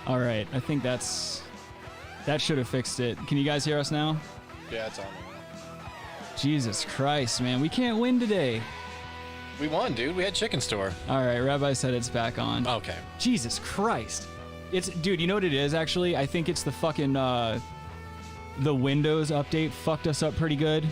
All right, I think that should have fixed it. Can you guys hear us now? Yeah, it's on. Jesus Christ, man. We can't win today. We won, dude. We had chicken store. All right, Rabbi said it's back on. Okay. Jesus Christ. Dude, you know what it is, actually? I think it's the fucking, the Windows update fucked us up pretty good.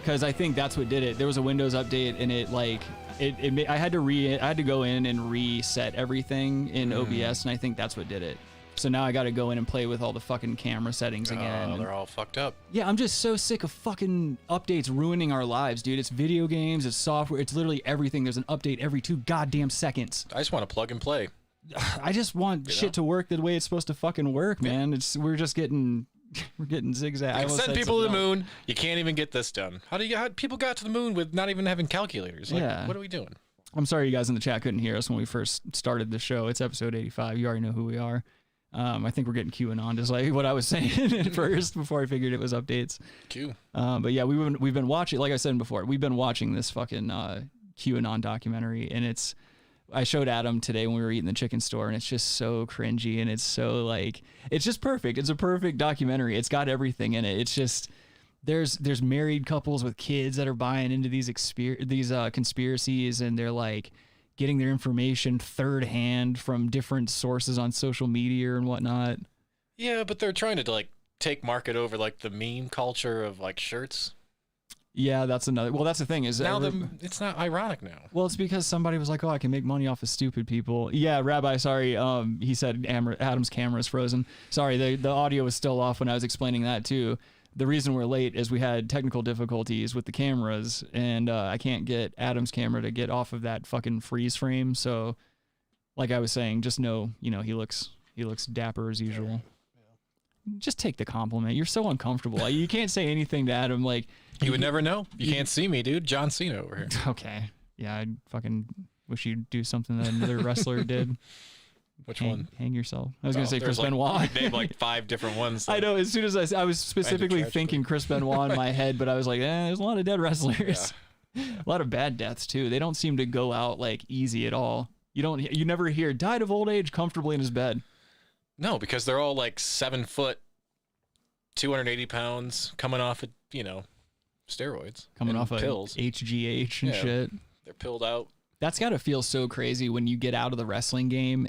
Because I think that's what did it. There was a Windows update, and it, like, I had to go in and reset everything in OBS, and I think that's what did it. So now I got to go in and play with all the fucking camera settings again. Oh, they're all fucked up. Yeah, I'm just so sick of fucking updates ruining our lives, dude. It's video games, it's software, it's literally everything. There's an update every 2 goddamn seconds. I just want to plug and play. I just want shit to work the way it's supposed to fucking work, man. We're just getting zigzag. I send people to the moon. You can't even get this done. How people got to the moon with not even having calculators? Like, yeah. What are we doing? I'm sorry you guys in the chat couldn't hear us when we first started the show. It's episode 85. You already know who we are. I think we're getting QAnon, just like what I was saying at first before I figured it was updates. Q. But yeah, we've been watching, like I said before, we've been watching this fucking QAnon documentary, and I showed Adam today when we were eating the chicken store, and it's just so cringy, and it's so like, it's just perfect. It's a perfect documentary. It's got everything in it. It's just, there's married couples with kids that are buying into these conspiracies, and they're like getting their information third hand from different sources on social media and whatnot. Yeah, but they're trying to like take market over like the meme culture of like shirts. Yeah, that's another. Well, that's the thing is now it's not ironic now. Well, it's because somebody was like, "Oh, I can make money off of stupid people." Yeah, Rabbi, sorry. He said Adam's camera is frozen. Sorry, the audio was still off when I was explaining that too. The reason we're late is we had technical difficulties with the cameras, and I can't get Adam's camera to get off of that fucking freeze frame. So, like I was saying, just know, he looks dapper as usual. Yeah. Just take the compliment. You're so uncomfortable. You can't say anything to Adam. Like, you would never know. You can't see me, dude. John Cena over here. Okay. Yeah, I fucking wish you'd do something that another wrestler did. Which one? Hang yourself. I was going to say Chris Benoit. Named like 5 different ones. I know. As soon as I was specifically thinking Chris Benoit in my head, but I was like, there's a lot of dead wrestlers. Yeah. A lot of bad deaths too. They don't seem to go out like easy at all. You never hear died of old age comfortably in his bed. No, because they're all like 7 foot, 280 pounds, coming off of, steroids. Coming off pills. Of HGH and shit. They're pilled out. That's got to feel so crazy when you get out of the wrestling game,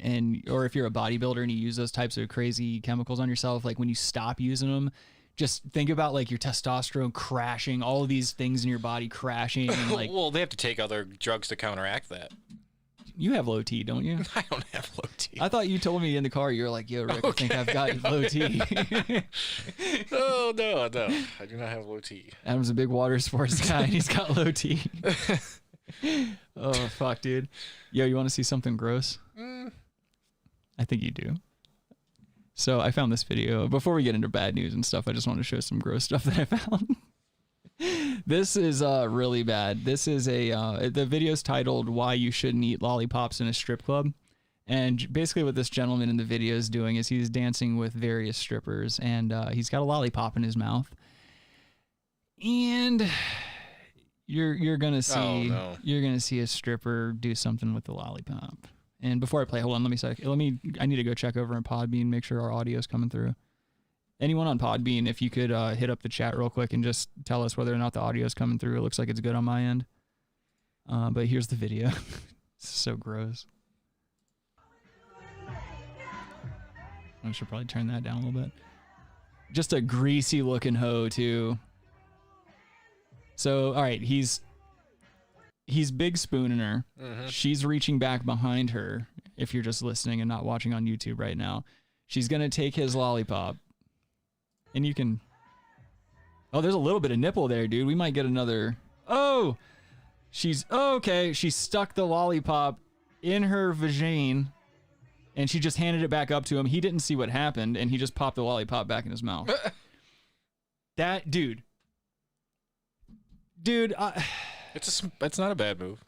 or if you're a bodybuilder and you use those types of crazy chemicals on yourself, like when you stop using them, just think about like your testosterone crashing, all of these things in your body crashing. And like, well, they have to take other drugs to counteract that. You have low T, don't you? I don't have low T. I thought you told me in the car, you were like, yo, Rick, I think I've got low T. Oh, no, I do not have low T. Adam's a big water sports guy, and he's got low T. Oh, fuck, dude. Yo, you want to see something gross? I think you do. So I found this video. Before we get into bad news and stuff, I just want to show some gross stuff that I found. This is really bad. This is the video's titled "Why You Shouldn't Eat Lollipops in a Strip Club," and basically what this gentleman in the video is doing is he's dancing with various strippers, and he's got a lollipop in his mouth, and you're gonna see you're gonna see a stripper do something with the lollipop. And before I play, hold on, I need to go check over on Podbean, make sure our audio's coming through. Anyone on Podbean, if you could hit up the chat real quick and just tell us whether or not the audio is coming through. It looks like it's good on my end. But here's the video. It's so gross. I should probably turn that down a little bit. Just a greasy looking hoe too. So, all right, he's big spooning her. Mm-hmm. She's reaching back behind her. If you're just listening and not watching on YouTube right now, she's going to take his lollipop. And you can... Oh, there's a little bit of nipple there, dude. We might get another... Oh! Okay. She stuck the lollipop in her vagine, and she just handed it back up to him. He didn't see what happened, and he just popped the lollipop back in his mouth. That... Dude. It's not a bad move.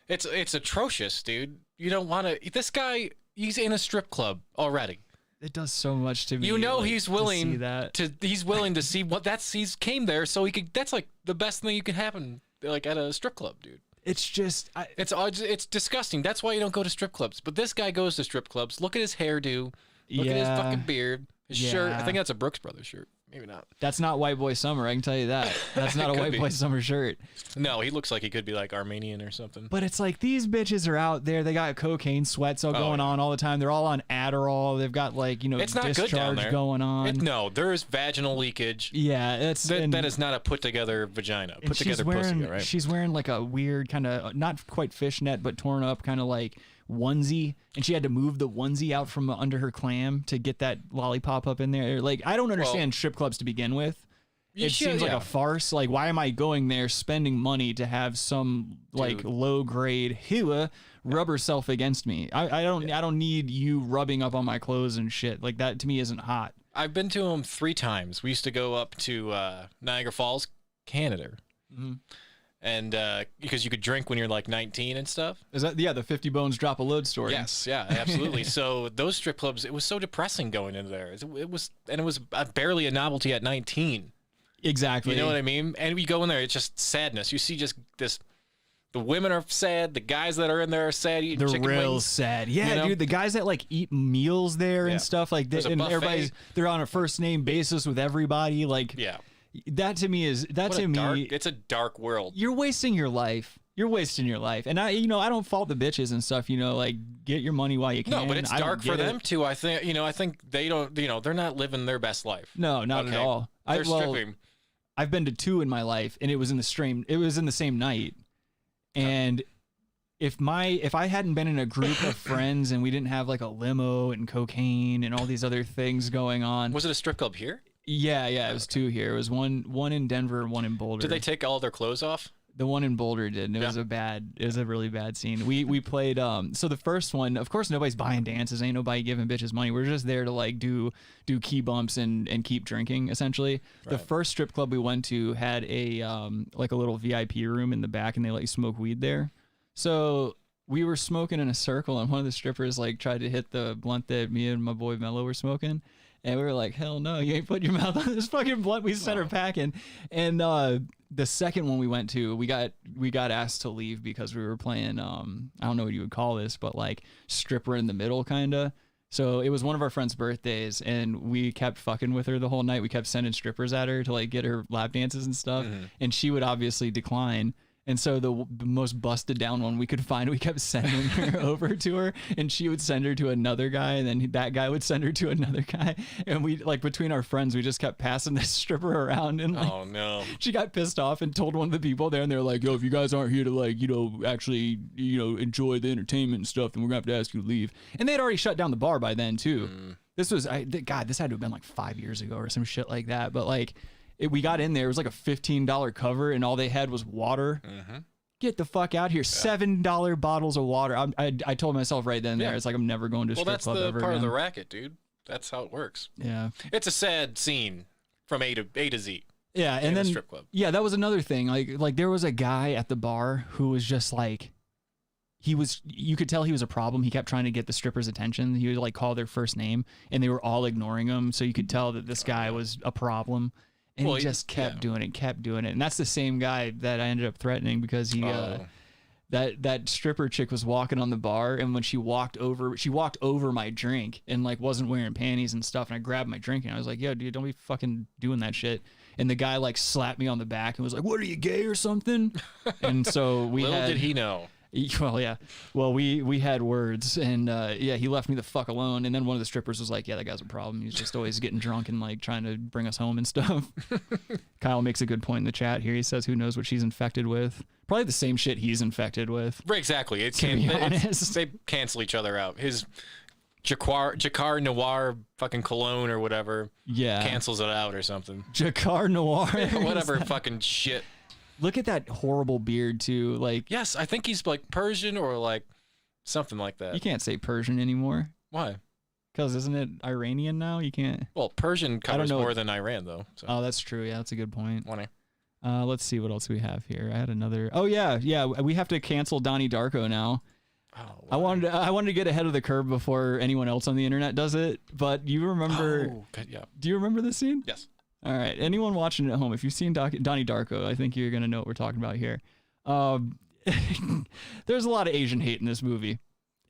It's atrocious, dude. You don't want to... This guy, he's in a strip club already. It does so much to me. He's willing to see what he's came there so he could. That's like the best thing you can happen like at a strip club, dude. It's just it's disgusting. That's why you don't go to strip clubs. But this guy goes to strip clubs. Look at his hairdo. Look at his fucking beard. His shirt. I think that's a Brooks Brothers shirt. Maybe not. That's not White Boy Summer. I can tell you that. That's not a White Boy Summer shirt. No, he looks like he could be like Armenian or something. But it's like these bitches are out there. They got cocaine sweats going on all the time. They're all on Adderall. They've got like, it's not discharge good down there. Going on. No, there is vaginal leakage. Yeah, that is not a put together vagina. Put together pussy, right? She's wearing like a weird kind of not quite fishnet, but torn up kind of like onesie, and she had to move the onesie out from under her clam to get that lollipop up in there. Like, I don't understand strip clubs to begin with. It seems like a farce. Like, why am I going there spending money to have some like low grade rub herself against me? I don't need you rubbing up on my clothes and shit. Like, that to me isn't hot. I've been to them 3 times. We used to go up to Niagara Falls, Canada. Mm-hmm. And because you could drink when you're like 19 and stuff. Is that the 50 bones drop a load story? Yes, yeah, absolutely. So those strip clubs, it was so depressing going into there. It was barely a novelty at 19. Exactly. You know what I mean? And we go in there, it's just sadness. You see just this. The women are sad. The guys that are in there are sad. Eating chicken wings. Sad. Yeah, dude. The guys that like eat meals there and stuff like that, and they're on a first name basis with everybody. Like, that to me is it's a dark world. You're wasting your life. And I don't fault the bitches and stuff. Like, get your money while you can. No, but it's dark for them too. I think they don't. They're not living their best life. No, not at all. They're stripping. I've been to 2 in my life, and it was in the same night. And if I hadn't been in a group of friends and we didn't have like a limo and cocaine and all these other things going on. Was it a strip club here? Yeah, it was 2 here. It was one in Denver and one in Boulder. Did they take all their clothes off? The one in Boulder did. And it was a really bad scene. We played so the first one, of course nobody's buying dances, ain't nobody giving bitches money. We're just there to like do key bumps and keep drinking essentially. Right. The first strip club we went to had a like a little VIP room in the back, and they let you smoke weed there. So we were smoking in a circle, and one of the strippers like tried to hit the blunt that me and my boy Mello were smoking. And we were like, hell no, you ain't putting your mouth on this fucking blunt. We sent her packing. And the second one we went to, we got asked to leave because we were playing, I don't know what you would call this, but like stripper in the middle kind of. So it was one of our friend's birthdays, and we kept fucking with her the whole night. We kept sending strippers at her to like get her lap dances and stuff. Mm-hmm. And she would obviously decline. And so the most busted down one we could find, we kept sending her over to her, and she would send her to another guy, and then that guy would send her to another guy. And we, like, between our friends, we just kept passing this stripper around, and like, oh no, she got pissed off and told one of the people there, and they're like, yo, if you guys aren't here to like, actually, enjoy the entertainment and stuff, then we're gonna have to ask you to leave. And they had already shut down the bar by then too. This was, God, this had to have been like 5 years ago or some shit like that. But like, we got in there, it was like a $15 cover, and all they had was water. Mm-hmm. Get the fuck out here. $7 bottles of water. I told myself right then and there, it's like, I'm never going to a strip club ever again. Well, that's the part of the racket, dude. That's how it works. Yeah. It's a sad scene from A to Z. Yeah, and then strip club. Yeah, that was another thing. Like there was a guy at the bar who was just like, you could tell he was a problem. He kept trying to get the strippers' attention. He would like call their first name, and they were all ignoring him. So you could tell that this guy was a problem. And he just kept doing it. And that's the same guy that I ended up threatening because he, that stripper chick was walking on the bar, and when she walked over my drink and like wasn't wearing panties and stuff, and I grabbed my drink and I was like, yo, dude, don't be fucking doing that shit. And the guy like slapped me on the back and was like, what, are you gay or something? And so little did he know. Well, yeah. Well, we had words, and he left me the fuck alone. And then one of the strippers was like, yeah, that guy's a problem. He's just always getting drunk and like trying to bring us home and stuff. Kyle makes a good point in the chat here. He says, who knows what she's infected with? Probably the same shit he's infected with. Exactly. They cancel each other out. His Jacquard Noir fucking cologne or whatever cancels it out or something. Jacquard Noir. Whatever fucking shit. Look at that horrible beard too. Like, yes, I think he's like Persian or like something like that. You can't say Persian anymore. Why? Because isn't it Iranian now? You can't. Well, Persian covers more than Iran though. So. Oh, that's true. Yeah, that's a good point. Funny. Let's see what else we have here. I had another. Oh yeah. We have to cancel Donnie Darko now. Oh, I wanted to get ahead of the curve before anyone else on the internet does it. But you remember? Oh, good, yeah. Do you remember this scene? Yes. All right. Anyone watching at home, if you've seen Donnie Darko, I think you're going to know what we're talking about here. there's a lot of Asian hate in this movie.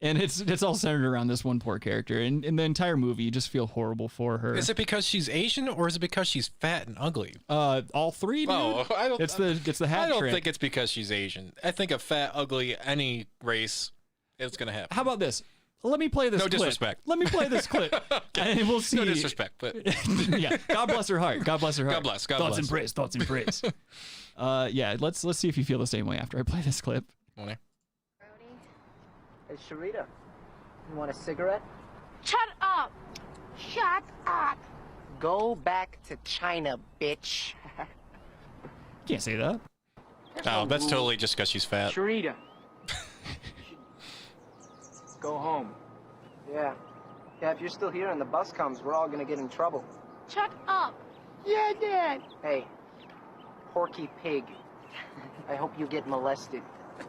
And it's all centered around this one poor character. And in the entire movie, you just feel horrible for her. Is it because she's Asian or is it because she's fat and ugly? All three, dude. Oh, It's the hat I don't trick. think it's because she's Asian. I think a fat, ugly, any race, it's going to happen. How about this? Let me play this clip. No disrespect. Let me play this clip. And we'll see. No disrespect, but... Yeah. God bless her heart. God bless her heart. God bless. God Thoughts bless. and praise. Thoughts and praise. Yeah, let's see if you feel the same way after I play this clip. Morning. Hey, Sharita, you want a cigarette? Shut up! Shut up! Go back to China, bitch. Can't say that. Oh, that's totally just because she's fat. Sharita. Go home. Yeah. Yeah, if you're still here and the bus comes, we're all gonna get in trouble. Shut up! Yeah, Dad! Hey, Porky Pig. I hope you get molested.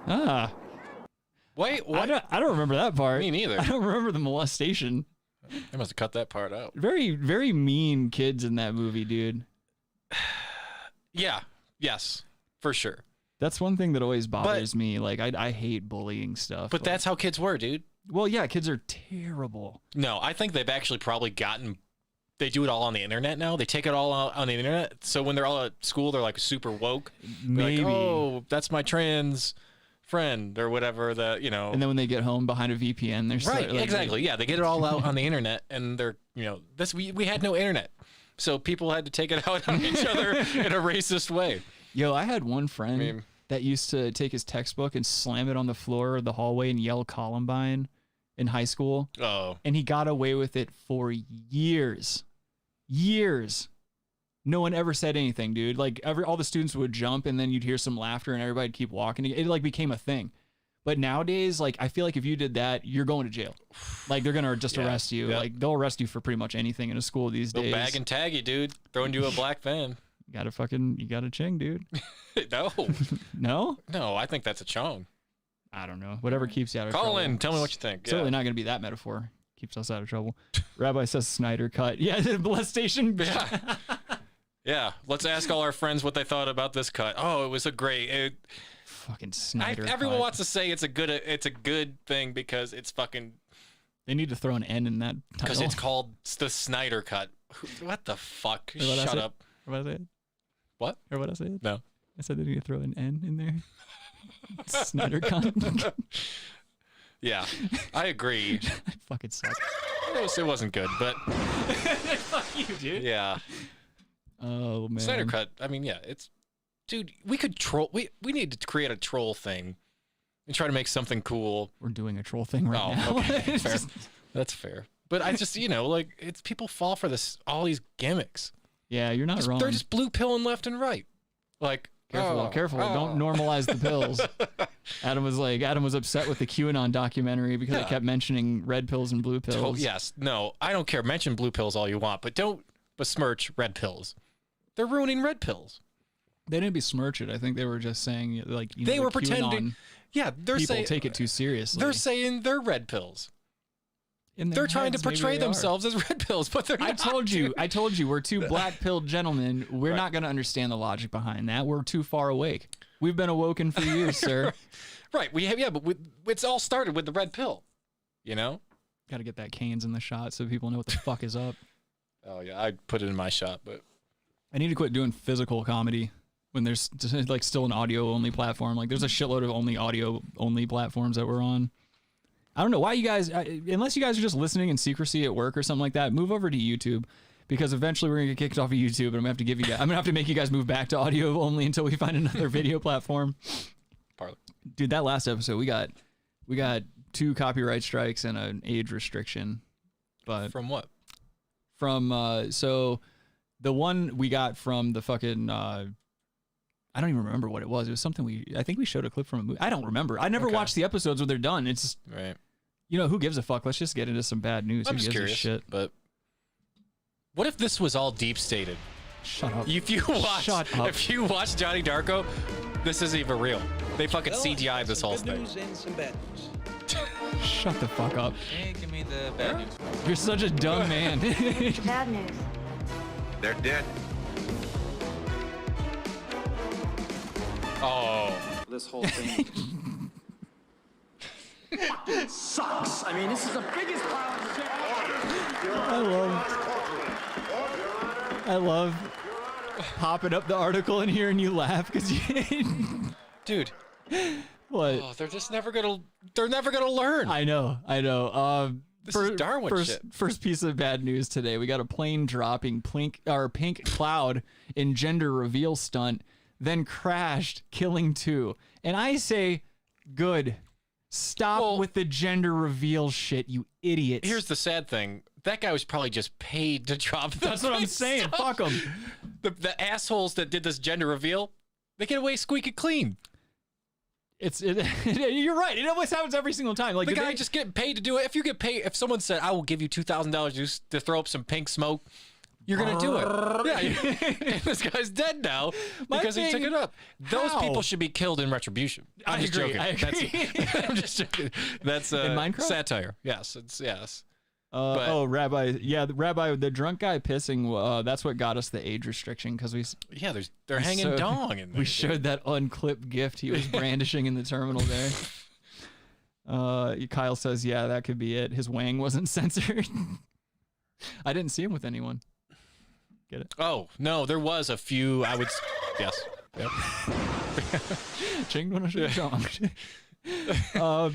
Ah. Wait, what? I don't remember that part. Me neither. I don't remember the molestation. They must have cut that part out. Very, very mean kids in that movie, dude. Yeah. Yes. For sure. That's one thing that always bothers me. Like, I hate bullying stuff. But that's how kids were, dude. Well, yeah, kids are terrible. No, I think they've actually probably gotten... They do it all on the internet now. They take it all out on the internet. So when they're all at school, they're like super woke. Maybe. Like, oh, that's my trans friend or whatever that, you know. And then when they get home behind a VPN, they're Right, like, exactly. Yeah, they get it all out on the internet and they're, you know, we had no internet. So people had to take it out on each other in a racist way. Yo, I had one friend that used to take his textbook and slam it on the floor of the hallway and yell Columbine in high school. Oh. And he got away with it for years. Years. No one ever said anything, dude. Like all the students would jump and then you'd hear some laughter and everybody'd keep walking. It like became a thing. But nowadays, like I feel like if you did that, you're going to jail. Like they're gonna just arrest you. Yep. Like they'll arrest you for pretty much anything in a school these They'll days. bag and tag you, dude. Throw into a black van. You got a ching, dude. No. No? No, I think that's a chong. I don't know. Whatever keeps you out of trouble. Call in. Tell me what you think. Certainly not going to be that metaphor. Keeps us out of trouble. Rabbi says Snyder cut. Yeah, the molestation. Yeah. Yeah. Let's ask all our friends what they thought about this cut. Oh, it was a great... fucking Snyder everyone cut. wants to say it's a good thing because it's fucking... They need to throw an N in that title. Because it's called the Snyder cut. What the fuck? Shut up. What I said? What? Or what I said? No. I said they need to throw an N in there. Snyder cut. Yeah, I agree. I fucking suck. It wasn't good, but... Fuck you, dude. Yeah. Oh, man. Snyder cut. I mean, yeah, it's... Dude, we could troll... We need to create a troll thing and try to make something cool. We're doing a troll thing right now. Okay. Fair. That's fair. But I just, you know, like, it's people fall for this, all these gimmicks. Yeah, you're not wrong. They're just blue pilling left and right. Like, Careful. Don't normalize the pills. Adam was upset with the QAnon documentary because it kept mentioning red pills and blue pills. Yes. No, I don't care. Mention blue pills all you want, but don't besmirch red pills. They're ruining red pills. They didn't besmirch it. I think they were just saying, like, they were pretending. Yeah, they're people saying take it too seriously. They're saying they're red pills. They're trying to portray themselves as red pills, but they're not. I told you, we're two black-pilled gentlemen. We're not going to understand the logic behind that. We're too far awake. We've been awoken for years, sir. Right. But it's all started with the red pill. You know? Got to get that Canes in the shot so people know what the fuck is up. Oh, yeah. I'd put it in my shot, but... I need to quit doing physical comedy when there's like still an audio-only platform. Like there's a shitload of only audio-only platforms that we're on. I don't know why you guys, unless you guys are just listening in secrecy at work or something like that, move over to YouTube because eventually we're gonna get kicked off of YouTube and I'm gonna have to make you guys move back to audio only until we find another video platform. Dude, that last episode we got 2 copyright strikes and an age restriction. But from what? From so the one we got from the fucking I don't even remember what it was. It was something I think we showed a clip from a movie. I don't remember. I never watched the episodes when they're done. It's just, right. You know, who gives a fuck? Let's just get into some bad news. I'm just curious, shit? But what if this was all deep stated? Shut up. If you watch Donnie Darko, this isn't even real. They fucking CGI'd this whole thing. Shut the fuck up. Hey, give me the bad news. You're such a dumb man. Bad news. They're dead. Oh. this whole thing fucking sucks. I mean, this is the biggest pile of shit. I love popping up the article and hearing you laugh because you, dude. What? Oh, they're just never gonna. They're never gonna learn. I know. This is Darwin shit. First piece of bad news today. We got a plane dropping pink cloud in gender reveal stunt, then crashed, killing 2. And I say, good. Stop with the gender reveal shit, you idiots. Here's the sad thing. That guy was probably just paid to drop. That's what I'm saying. Fuck them. The assholes that did this gender reveal, they get away squeaky clean. You're right. It always happens every single time. Like the guy just getting paid to do it. If you get paid, if someone said, "I will give you $2,000 to throw up some pink smoke," you're gonna do it. Yeah. This guy's dead now because he took it up. Those people should be killed in retribution. I'm just joking. I'm just joking. That's in Minecraft? Satire. Yes. Yes. Rabbi. Yeah, the Rabbi, the drunk guy pissing. That's what got us the age restriction because they're hanging dong in there. We showed that unclipped gift he was brandishing in the terminal there. Kyle says, yeah, that could be it. His wang wasn't censored. I didn't see him with anyone. Get it? Oh no, there was a few. I would. Yes. Yep. Ching.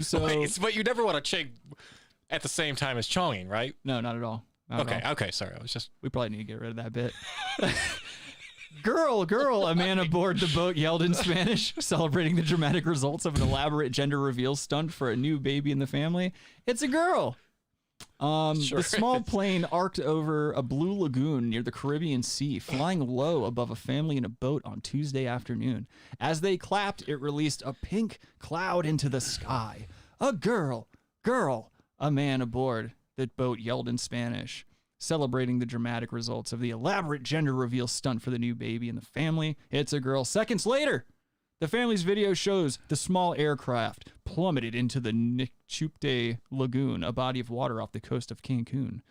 So, but you never want to ching at the same time as chonging, right? No, not at all. Not at all. Okay, sorry. I was just. We probably need to get rid of that bit. Girl, a man aboard the boat yelled in Spanish, celebrating the dramatic results of an elaborate gender reveal stunt for a new baby in the family. It's a girl. Sure the small plane arced over a blue lagoon near the Caribbean Sea, flying low above a family in a boat on Tuesday afternoon. As they clapped, it released a pink cloud into the sky. A girl, a man aboard the boat yelled in Spanish, celebrating the dramatic results of the elaborate gender reveal stunt for the new baby in the family. It's a girl. Seconds later, the family's video shows the small aircraft plummeted into the Nichupte Lagoon, a body of water off the coast of Cancun.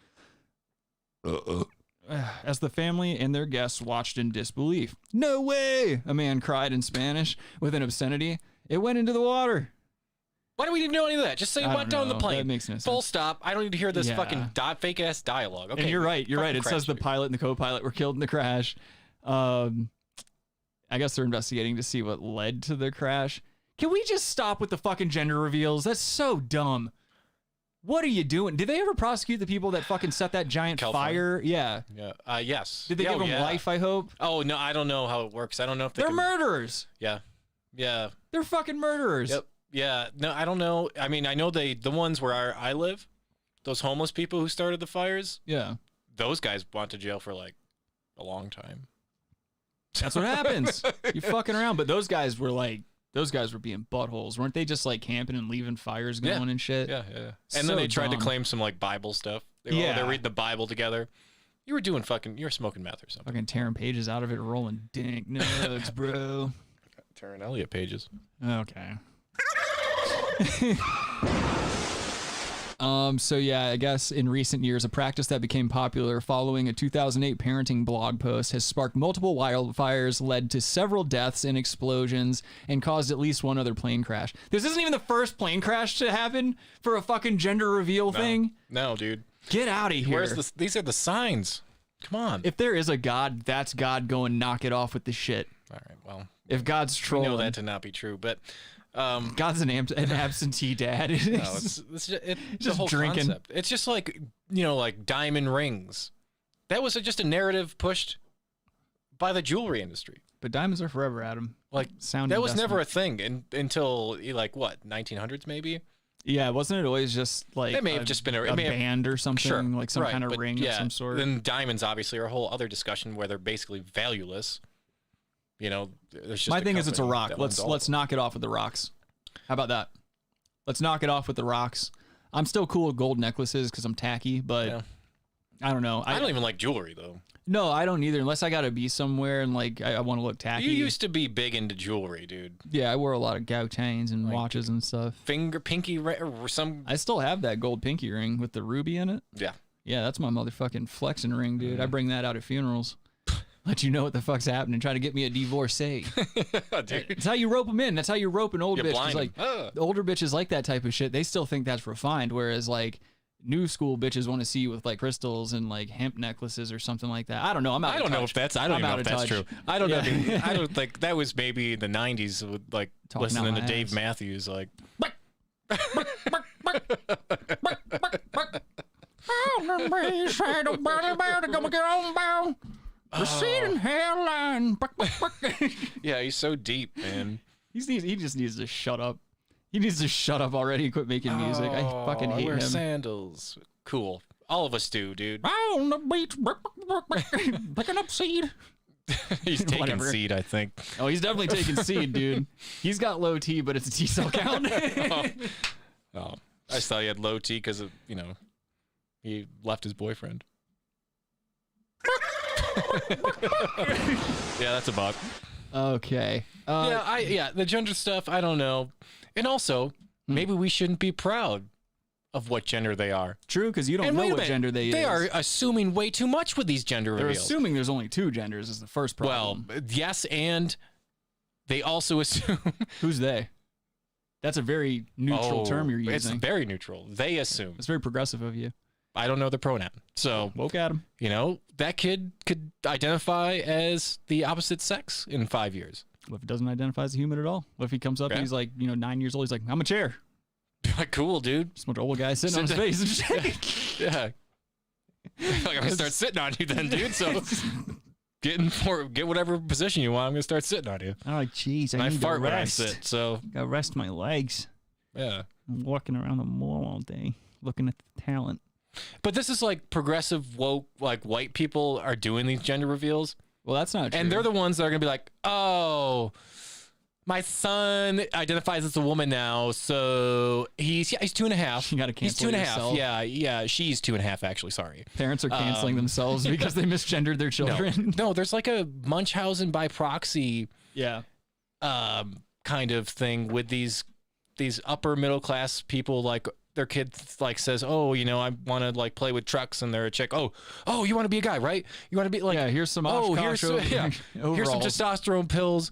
As the family and their guests watched in disbelief. No way! A man cried in Spanish with an obscenity. It went into the water. Why do we need to know any of that? Just say it went down the plane. That makes no sense. Full stop. I don't need to hear this fucking fake ass dialogue. Okay. And you're right. It says the pilot and the co-pilot were killed in the crash. I guess they're investigating to see what led to the crash. Can we just stop with the fucking gender reveals? That's so dumb. What are you doing? Did they ever prosecute the people that fucking set that giant fire? Yeah. Yeah. Yes. Did they give them life, I hope? Oh, no. I don't know how it works. I don't know if they're murderers. Yeah. Yeah. They're fucking murderers. Yep. Yeah. No, I don't know. I mean, I know the ones where I live, those homeless people who started the fires. Yeah. Those guys went to jail for like a long time. That's what happens. You're fucking around. But those guys were being buttholes. Weren't they just like camping and leaving fires going and shit? Yeah. And then they tried to claim some like Bible stuff. They're reading the Bible together. You were smoking meth or something. Fucking tearing pages out of it, rolling dink nugs, bro. Tearing Elliot pages. Okay. So yeah, I guess in recent years, a practice that became popular following a 2008 parenting blog post has sparked multiple wildfires, led to several deaths and explosions, and caused at least one other plane crash. This isn't even the first plane crash to happen for a fucking gender reveal thing. No, dude. Get out of here. These are the signs. Come on. If there is a God, that's God going knock it off with the shit. All right, well. If God's trolling. We know that to not be true, but... God's an absentee dad. It's the whole drinking. Concept. It's just like, like diamond rings. That was just a narrative pushed by the jewelry industry. But diamonds are forever, Adam. Like sound. That was never a thing until like what, 1900s maybe? Yeah, wasn't it always just like it may have just been a band or something, sure, like some kind of ring of some sort. Then diamonds obviously are a whole other discussion where they're basically valueless. There's just my thing is it's a rock. Let's knock it off with the rocks. How about that? Let's knock it off with the rocks. I'm still cool with gold necklaces because I'm tacky, but I don't know. I don't even like jewelry though. No, I don't either. Unless I gotta be somewhere and like I want to look tacky. You used to be big into jewelry, dude. Yeah, I wore a lot of gout chains and watches and stuff. Pinky or some. I still have that gold pinky ring with the ruby in it. Yeah. Yeah, that's my motherfucking flexing ring, dude. I bring that out at funerals. let you know what the fuck's happening. Try to get me a divorcee. Dude. That's how you rope them in. That's how you rope an old You bitch. 'Cause, blind 'em. like Ugh. the older bitches like that type of shit. They still think that's refined, whereas like new school bitches want to see you with like crystals and like hemp necklaces or something like that. I don't know. I'm out. I of don't know touch. if that's. I don't I'm even know out if of that's touch. true. I don't know. Yeah. I don't think that was maybe in the '90s with like Talking listening out to my Dave ass. Matthews, like. Receding hairline. Yeah, he's so deep, man. He just needs to shut up. He needs to shut up already and quit making music. I fucking I hate wear him. sandals. Cool. All of us do, dude. On the beach, picking up seed. He's taking Whatever. seed, I think. Oh, he's definitely taking seed, dude. He's got low T, but it's a T cell count. Oh, I just thought he had low T because he left his boyfriend. Yeah, that's a buck. Okay. Yeah, the gender stuff, I don't know. And also, maybe we shouldn't be proud of what gender they are. True, because you don't And know wait a what minute, gender they They is. are assuming way too much with these gender They're reveals. assuming there's only two genders is the first problem. Well, yes, and they also assume. Who's they? That's a very neutral term you're It's using. very neutral. They assume. It's very progressive of you. I don't know the pronoun. So, Woke at him. that kid could identify as the opposite sex in 5 years. What if he doesn't identify as a human at all? What if he comes up and he's like, 9 years old? He's like, I'm a chair. Like, cool, dude. Just a bunch of old guys sitting on his face and shit. Yeah. I'm gonna start sitting on you then, dude. So get whatever position you want. I'm gonna start sitting on you. I'm like, jeez, And I need fart to when I rest. sit. So Gotta rest my legs. yeah. I'm walking around the mall all day looking at the talent. But this is like progressive woke, like white people are doing these gender reveals, Well, that's not true. and they're the ones that are gonna be like, oh, my son identifies as a woman now, so he's 2.5. You gotta He's cancel 2.5. yourself. Yeah, she's 2.5 actually. Sorry. Parents are canceling themselves because they misgendered their children. No, there's like a Munchausen by proxy Yeah. kind of thing with these upper middle class people, like their kid like says, oh, I want to like play with trucks, and they're a chick. Oh, you want to be a guy, right? You want to be like, Yeah, here's some here's some overalls. testosterone pills.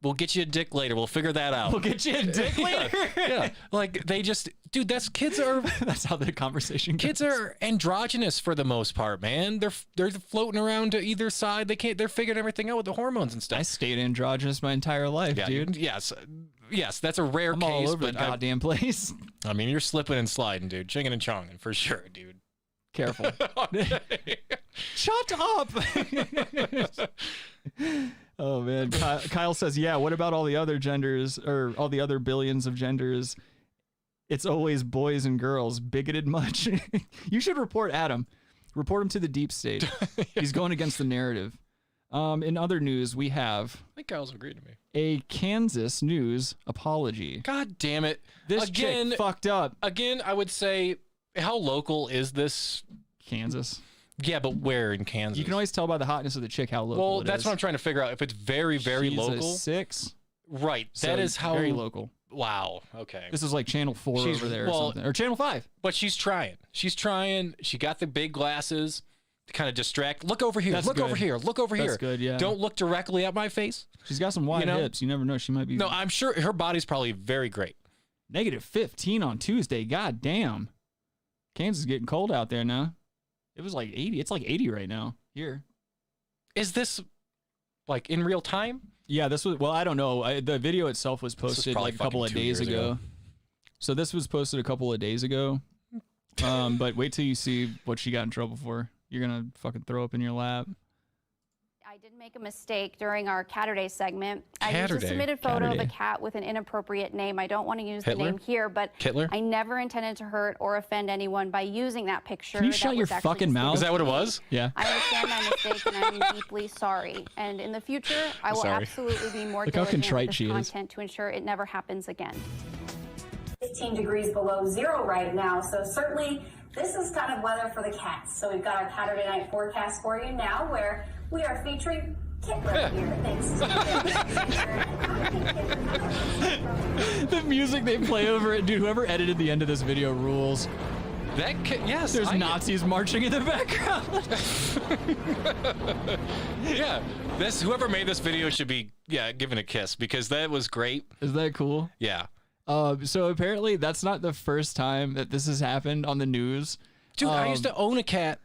We'll get you a dick later. We'll figure that out. We'll get you a dick later. Yeah, like they just, dude. Kids are That's how the conversation goes. kids are androgynous for the most part, man. They're floating around to either side. They're figuring everything out with the hormones and stuff. I stayed androgynous my entire life, Yeah, dude. Yes, that's a rare I'm case. all over the but goddamn place. I mean, you're slipping and sliding, dude. Chinging and chonging for sure, dude. Careful. Shut up. Oh man, Kyle says, yeah, what about all the other genders or all the other billions of genders? It's always boys and girls. Bigoted much? You should report Adam. Report him to the deep state. He's going against the narrative. In other news, we have I think Kyle's agreed to me. a Kansas news apology. God damn it. This chick fucked up. Again, I would say, how local is this? Kansas. Yeah, but where in Kansas? You can always tell by the hotness of the chick how local Well, it that's is. what I'm trying to figure out. If it's very, very She's local. a 6. Right. So That is how. very local. Wow. Okay. This is like Channel 4 She's- over there or well- something. Or Channel 5. But she's trying. She got the big glasses to kind of distract. Look over here. That's Look over good. here. Look over here. That's good, yeah. Don't look directly at my face. She's got some wide hips. You never know. She might be No, I'm sure her body's probably very great. negative 15 on Tuesday. God damn. Kansas is getting cold out there now. It was like 80. It's like 80 right now here. Is this like in real time? Yeah, this was, well, I don't know. The video itself was posted probably like a couple of fucking 2 days years ago. So this was posted a couple of days ago. But wait till you see what she got in trouble for. You're going to fucking throw up in your lap. I did make a mistake during our Caturday segment. I used a Caturday? submitted photo of a Caturday. cat with an inappropriate name. I don't want to use Hitler? the name here, but Kitler? I never intended to hurt or offend anyone by using that picture. Can you That shut your was actually fucking just mouth? Is that what it was? Yeah. I understand my mistake and I'm deeply sorry. And in the future, I will Sorry. absolutely be more Look how diligent contrite with she this is. content to ensure it never happens again. 15 degrees below zero right now, so certainly this is kind of weather for the cats. So we've got our Saturday night forecast for you now, where we are featuring Kitler here. Thanks to The music they play over it, dude. Whoever edited the end of this video rules. Yes. There's Nazis marching in the background. Yeah. Whoever made this video should be given a kiss because that was great. Is that cool? Yeah. So apparently that's not the first time that this has happened on the news. Dude, I used to own a cat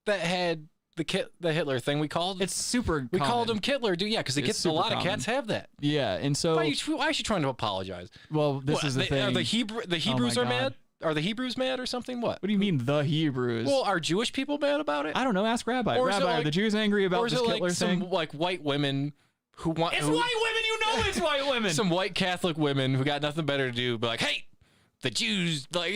that had the Hitler thing. We called called him Kitler, dude. Yeah, because a lot of cats have that. Yeah, and so why is she trying to apologize? Well, this is the thing. Are the Hebrews are mad? Are the Hebrews mad or something? What do you mean the Hebrews? Well, are Jewish people mad about it? I don't know. Ask Rabbi. Rabbi, are the Jews angry about this Kitler thing? Some like white women who want. It's white women. You know it's white women. Some white Catholic women who got nothing better to do, but like, hey, the Jews, like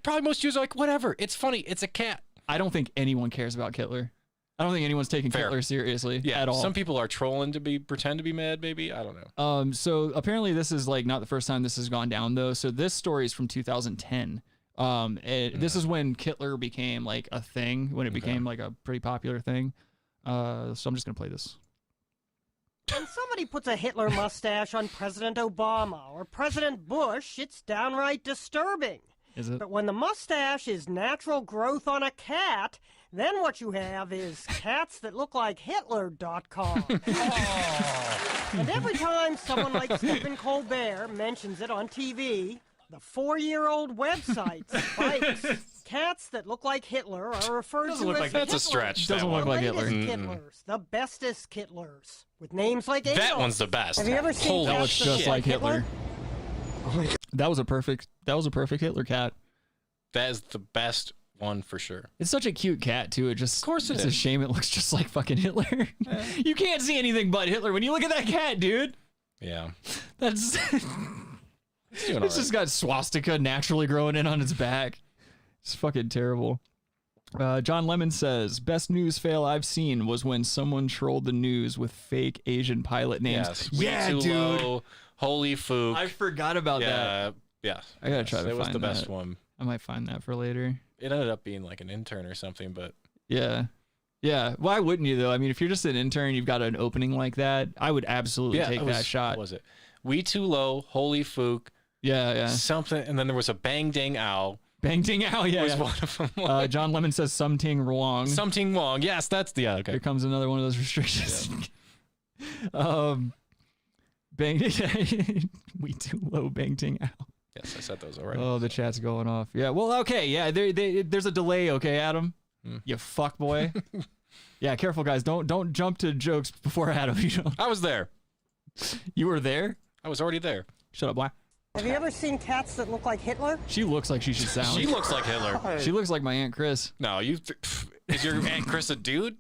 probably most Jews are like, whatever. It's funny. It's a cat. I don't think anyone cares about Kitler. I don't think anyone's taking Kitler seriously at all. Some people are trolling to pretend to be mad, maybe. I don't know. So apparently this is like not the first time this has gone down though. So this story is from 2010. This is when Kitler became like a thing, when it became like a pretty popular thing. So I'm just gonna play this. When somebody puts a Hitler mustache on President Obama or President Bush, it's downright disturbing. Is it? But when the mustache is natural growth on a cat, then what you have is cats that look like Hitler.com. And every time someone like Stephen Colbert mentions it on TV, the 4-year-old website spikes. Cats that look like Hitler are referred to as that's a stretch. Doesn't look like Hitler. Kittlers, the bestest Kittlers, with names like Adolf. That one's the best. Have you ever seen that cats looks just like Hitler? Hitler? That was a perfect Hitler cat. That is the best one for sure. It's such a cute cat too. Of course it it's is. a shame it looks just like fucking Hitler. You can't see anything but Hitler when you look at that cat, dude. Yeah. That's it's just got swastika naturally growing in on its back. It's fucking terrible. John Lemon says, best news fail I've seen was when someone trolled the news with fake Asian pilot names. Yes. Yeah, dude. Holy fook. I forgot about that. Yeah. I gotta try to find that. It was the best one. I might find that for later. It ended up being like an intern or something, but yeah. Why wouldn't you though? I mean, if you're just an intern, you've got an opening like that, I would absolutely take that shot. What was it? We Too Low, Holy Fook. Yeah. Something, and then there was a Bang Dang Ow. Bang Ding Ow, yeah. Was one of them. John Lemon says Something Wrong. Something Wrong. Yes, that's the okay. Here comes another one of those restrictions. Yeah. Bang We Too Low, Bang Ding Ow. Yes, I said those already. Oh, the chat's going off. Yeah, well, okay, yeah, there's a delay, okay, Adam? You fuck boy. Yeah, careful, guys. Don't jump to jokes before Adam. I was there. You were there? I was already there. Shut up, boy. Have you ever seen cats that look like Hitler? She looks like she should sound. She looks like Hitler. She looks like my Aunt Chris. No, is your Aunt Chris a dude?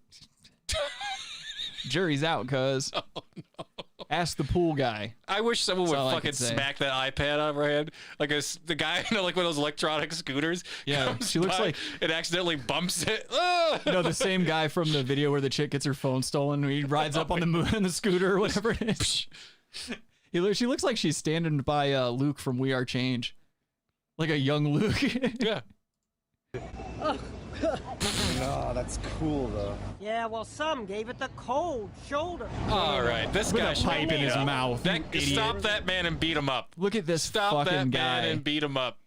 Jury's out, cuz. Oh, no. Ask the pool guy. I wish someone would fucking smack that iPad out of her head. Like the guy, like one of those electronic scooters. Yeah, she looks like it accidentally bumps it. No, the same guy from the video where the chick gets her phone stolen and he rides up on the scooter or whatever it is. She looks like she's standing by Luke from We Are Change. Like a young Luke. Yeah. No, that's cool though. Yeah, well, some gave it the cold shoulder. All right, this with guy a pipe in his mouth. Stop that man and beat him up. Look at this fucking guy. Man and beat him up.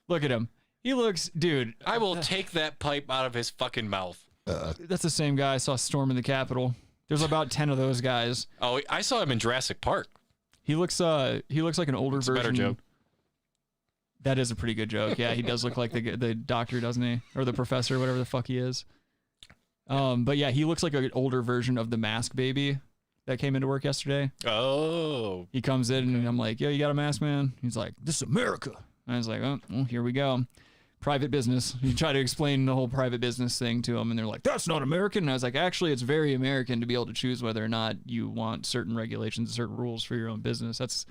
Look at him. He looks, dude. I will take that pipe out of his fucking mouth. That's the same guy I saw storming the Capitol. There's about 10 of those guys. Oh, I saw him in Jurassic Park. He looks like an older version. Better joke. That is a pretty good joke. Yeah, he does look like the doctor, doesn't he? Or the professor, whatever the fuck he is. But yeah, he looks like an older version of the Mask Baby that came into work yesterday. Oh. He comes in and I'm like, yo, you got a mask, man? He's like, this is America. And I was like, oh, well, here we go. Private business. You try to explain the whole private business thing to them, and they're like, that's not American. And I was like, actually, it's very American to be able to choose whether or not you want certain regulations, certain rules for your own business. That's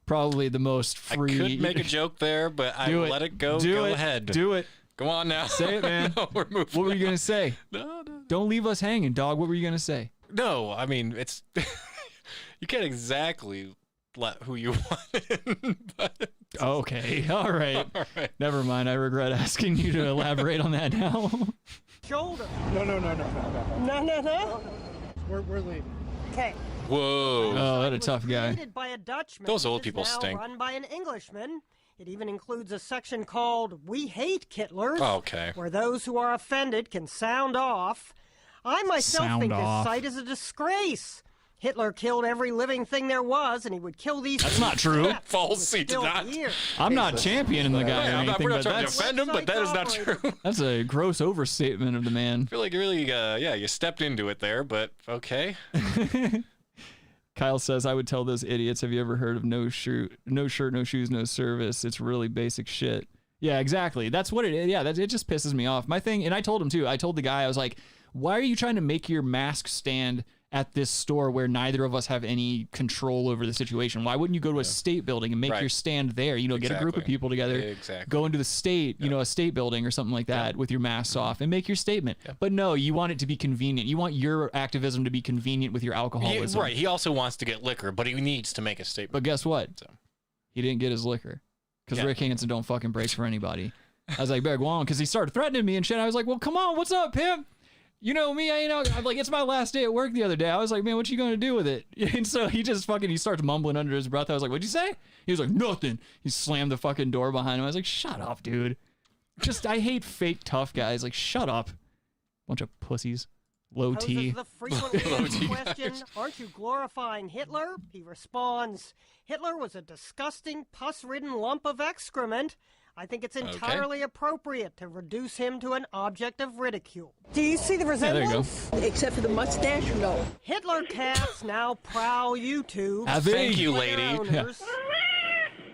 probably the most free. I could make a joke there, but I let it go. Go ahead. Do it. Go on now. Say it, man. No, we're moving. What were you going to say? No. Don't leave us hanging, dog. What were you going to say? No, I mean, it's... you can't exactly let who you want in, but... Okay, all right. All right. Never mind. I regret asking you to elaborate on that now. Shoulder. No. We're leaving. Okay. Whoa. Oh, that a tough guy. By a Dutchman. Those old It is people now stink. Run by an Englishman. It even includes a section called We Hate Kitlers, Okay. where those who are offended can sound off. I myself think this site is a disgrace. Hitler killed every living thing there was, and he would kill these. That's not true. cats. False. He did not. I'm not championing the guy or anything, we're not but trying to that's, defend him, but that is not true. that's a gross overstatement of the man. I feel like you really, you stepped into it there, but okay. Kyle says, I would tell those idiots, have you ever heard of no shirt, no shoes, no service? It's really basic shit. Yeah, exactly. That's what it is. Yeah, it just pisses me off. My thing, and I told him too, I told the guy, I was like, why are you trying to make your mask stand at this store where neither of us have any control over the situation? Why wouldn't you go to a state building and make your stand there? You know, get a group of people together, go into the state, you know, a state building or something like that with your masks off and make your statement. But no, you want it to be convenient. You want your activism to be convenient with your alcoholism. Right. He also wants to get liquor, but he needs to make a statement. But guess what? He didn't get his liquor because Rick Hansen don't fucking break for anybody. I was like, better go on, because he started threatening me and shit. I was like, well, come on, what's up, pimp? You know me, I'm like, it's my last day at work the other day. I was like, man, what you gonna do with it? And so he just he starts mumbling under his breath. I was like, what'd you say? He was like, nothing. He slammed the fucking door behind him. I was like, shut up, dude. I hate fake tough guys. Like, shut up. Bunch of pussies. Low T. The frequently asked question, aren't you glorifying Hitler? He responds, Hitler was a disgusting, pus-ridden lump of excrement. I think it's entirely appropriate to reduce him to an object of ridicule. Do you see the resemblance? There you go. Except for the mustache, no. Hitler cats now prowl YouTube. Thank you, lady.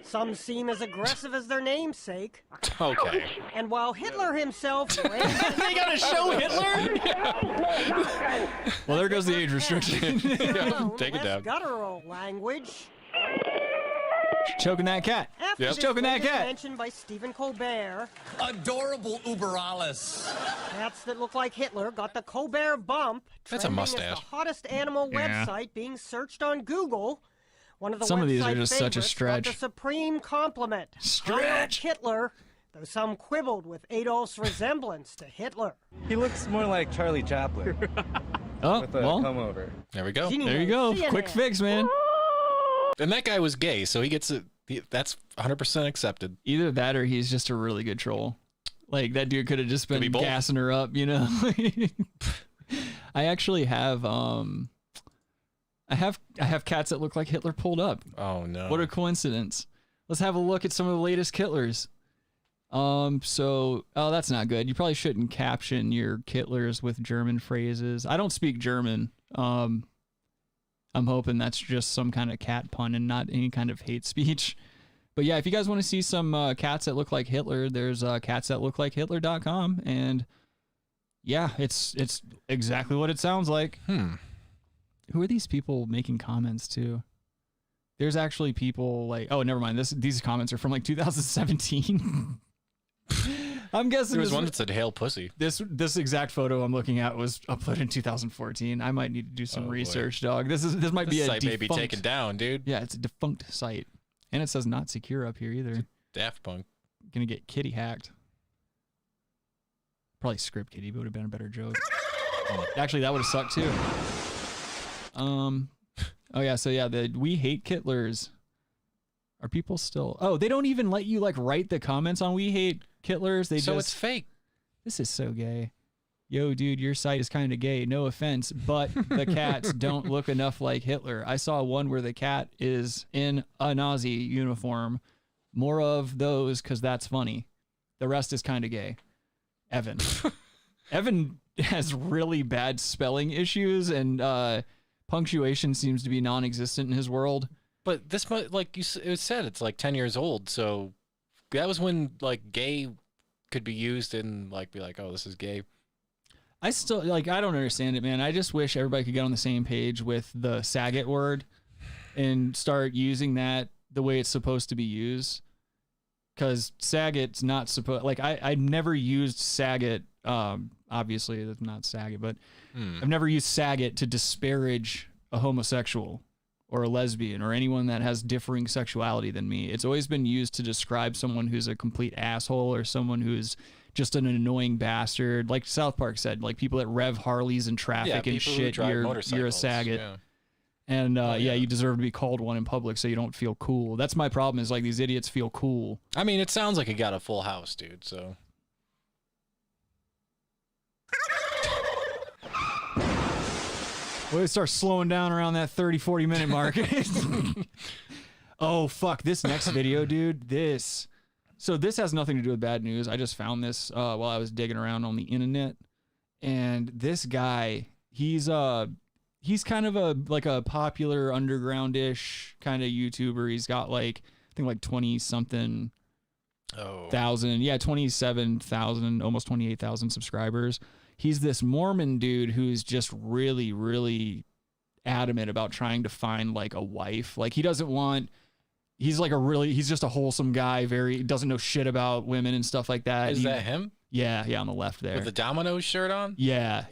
Some seem as aggressive as their namesake. Okay. And while Hitler himself... They gotta show Hitler? Well, there goes the age restriction. Take it down. Guttural language. Choking that cat. After choking that cat. Mentioned by Stephen Colbert. Adorable Uberalis. Cats that look like Hitler got the Colbert bump. That's a mustache. As the hottest animal website being searched on Google. One of the some of these are website just such a favorites stretch. got the supreme compliment. Stretch. Hitler, though some quibbled with Adolf's resemblance to Hitler. He looks more like Charlie Chaplin. Oh, with a well, come over. There we go. There you go. Quick fix, man. And that guy was gay, so he gets it. That's 100% accepted. Either that or he's just a really good troll. Like, that dude could have just been be both. gassing her up, you know? I actually have, I have cats that look like Hitler pulled up. Oh, no. What a coincidence. Let's have a look at some of the latest Kitlers. Oh, that's not good. You probably shouldn't caption your Kitlers with German phrases. I don't speak German. I'm hoping that's just some kind of cat pun and not any kind of hate speech. But yeah, if you guys want to see some cats that look like Hitler, there's catsthatlooklikehitler.com, and yeah, it's exactly what it sounds like. Who are these people making comments to? There's actually people like, oh, never mind. These comments are from like 2017. I'm guessing there was one that said "Hail Pussy." This exact photo I'm looking at was uploaded in 2014. I might need to do some research, dog. This might be a site defunct, may be taken down, dude. Yeah, it's a defunct site, and it says not secure up here either. Daft Punk. Gonna get kitty hacked. Probably script kitty, but would have been a better joke. Actually, that would have sucked too. Oh yeah, so yeah, the We Hate Kitlers. Are people still? Oh, they don't even let you like write the comments on We Hate Kitlers. It's fake. This is so gay. Yo, dude, your site is kind of gay. No offense, but the cats don't look enough like Hitler. I saw one where the cat is in a Nazi uniform. More of those, because that's funny. The rest is kind of gay. Evan. Evan has really bad spelling issues, and punctuation seems to be non-existent in his world. But this might, like you said, it's like 10 years old. So that was when like gay could be used and like be like, oh, this is gay. I still I don't understand it, man. I just wish everybody could get on the same page with the Saget word and start using that the way it's supposed to be used. Because Saget's not supposed, like I never used Saget. Obviously that's not Saget, but I've never used Saget to disparage a homosexual or a lesbian or anyone that has differing sexuality than me. It's always been used to describe someone who's a complete asshole or someone who's just an annoying bastard. Like South Park said, like people that rev Harleys in traffic and shit, you're a Saget. And yeah, you deserve to be called one in public so you don't feel cool. That's my problem is like these idiots feel cool. I mean, it sounds like he got a full house, dude, so. Well, it starts slowing down around that 30, 40 minute mark. Oh, fuck. This next video, dude, this. So this has nothing to do with bad news. I just found this while I was digging around on the internet. And this guy, he's kind of a popular underground-ish kind of YouTuber. He's got like, I think like 20-something thousand. Yeah, 27,000, almost 28,000 subscribers. He's this Mormon dude who's just really, really adamant about trying to find like a wife. Like he doesn't want, he's just a wholesome guy, doesn't know shit about women and stuff like that. Is that him? Yeah, on the left there. With the Domino's shirt on? Yeah.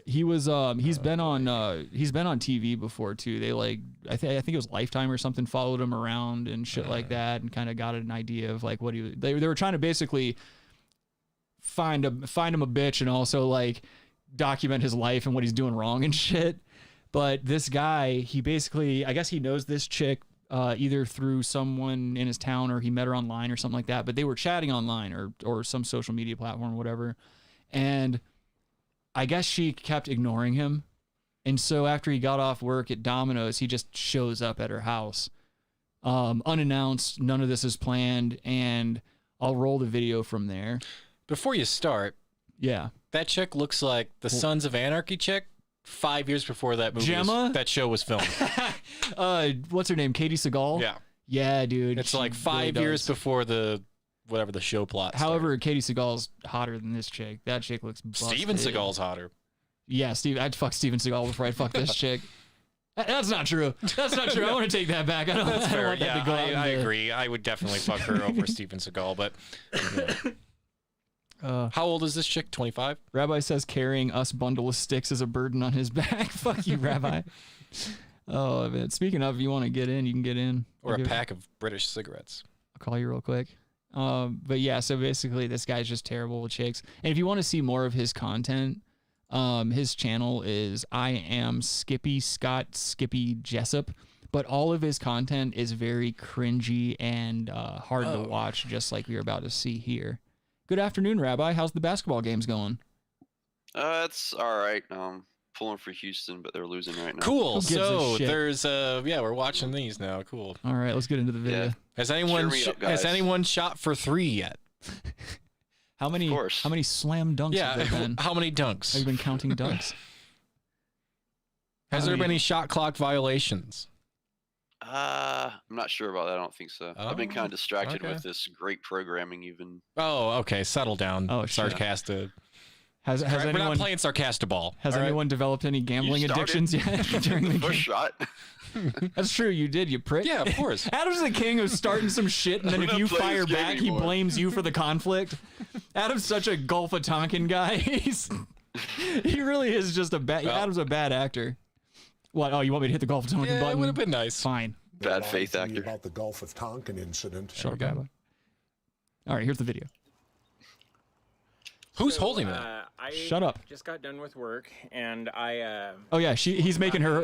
He was he's been on TV before too. They like I think it was Lifetime or something followed him around and shit like that and kind of got an idea of like what they were trying to basically find him a bitch and also like document his life and what he's doing wrong and shit. But this guy, he basically, I guess he knows this chick either through someone in his town or he met her online or something like that. But they were chatting online or some social media platform or whatever. And I guess she kept ignoring him. And so after he got off work at Domino's, he just shows up at her house. Unannounced, none of this is planned, and I'll roll the video from there. Before you start, yeah, that chick looks like the Sons of Anarchy chick 5 years before that movie that show was filmed. What's her name? Katie Seagal? Yeah. Yeah, dude. It's like 5 years before whatever the show plot started. However, Katie Seagal's hotter than this chick. That chick looks busted. Steven Seagal's hotter. Yeah, I'd fuck Steven Seagal before I'd fuck this chick. That's not true. That's not true. I want to take that back. That's fair. Want that to go I agree. I would definitely fuck her over Steven Seagal, but how old is this chick? 25? Rabbi says carrying us bundle of sticks is a burden on his back. Fuck you, Rabbi. Oh, man. Speaking of, if you want to get in, you can get in. Or a pack of British cigarettes. I'll call you real quick. But yeah, so basically this guy's just terrible with chicks. And if you want to see more of his content, his channel is I am Skippy Jessup. But all of his content is very cringy and hard to watch, just like we were about to see here. Good afternoon, Rabbi. How's the basketball games going? It's all right. Pulling for Houston, but they're losing right now. Cool. So there's we're watching these now. Cool. All right, let's get into the video. Yeah. Has anyone shot for 3 yet? How many slam dunks have there been? How many dunks? Have you been counting dunks? Has there been any shot clock violations? I'm not sure about that. I don't think so. I've been kind of distracted with this great programming even. Oh, okay. Settle down. Oh, Sarcastic. Has we're anyone, not playing Sarcastaball. Has anyone developed any gambling addictions yet during the first shot? That's true. You did, you prick. Yeah, of course. Adam's the king of starting some shit, and then if you fire back, he blames you for the conflict. Adam's such a Gulf of Tonkin guy. He really is just Adam's a bad actor. What? Oh, you want me to hit the Gulf of Tonkin button? It would have been nice. Fine. Bad faith actor. About the Gulf of Tonkin incident. Shut up, Rabbi. All right, here's the video. Who's holding that? Shut up. Just got done with work, and I. Oh yeah, he's making her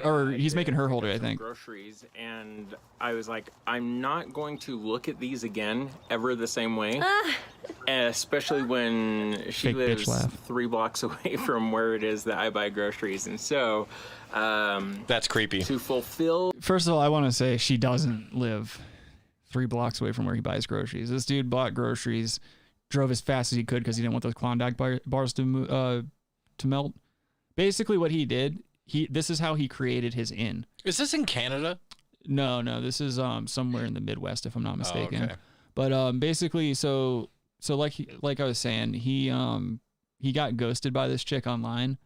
hold it. I think. Groceries, and I was like, I'm not going to look at these again ever the same way, especially when she lives 3 blocks away from where it is that I buy groceries, and so. That's creepy. To fulfill. First of all, I want to say she doesn't live 3 blocks away from where he buys groceries. This dude bought groceries, drove as fast as he could because he didn't want those Klondike bars to melt. Basically, what he did, this is how he created his inn. Is this in Canada? No, this is somewhere in the Midwest, if I'm not mistaken. Oh, okay. But basically, so like I was saying, he got ghosted by this chick online.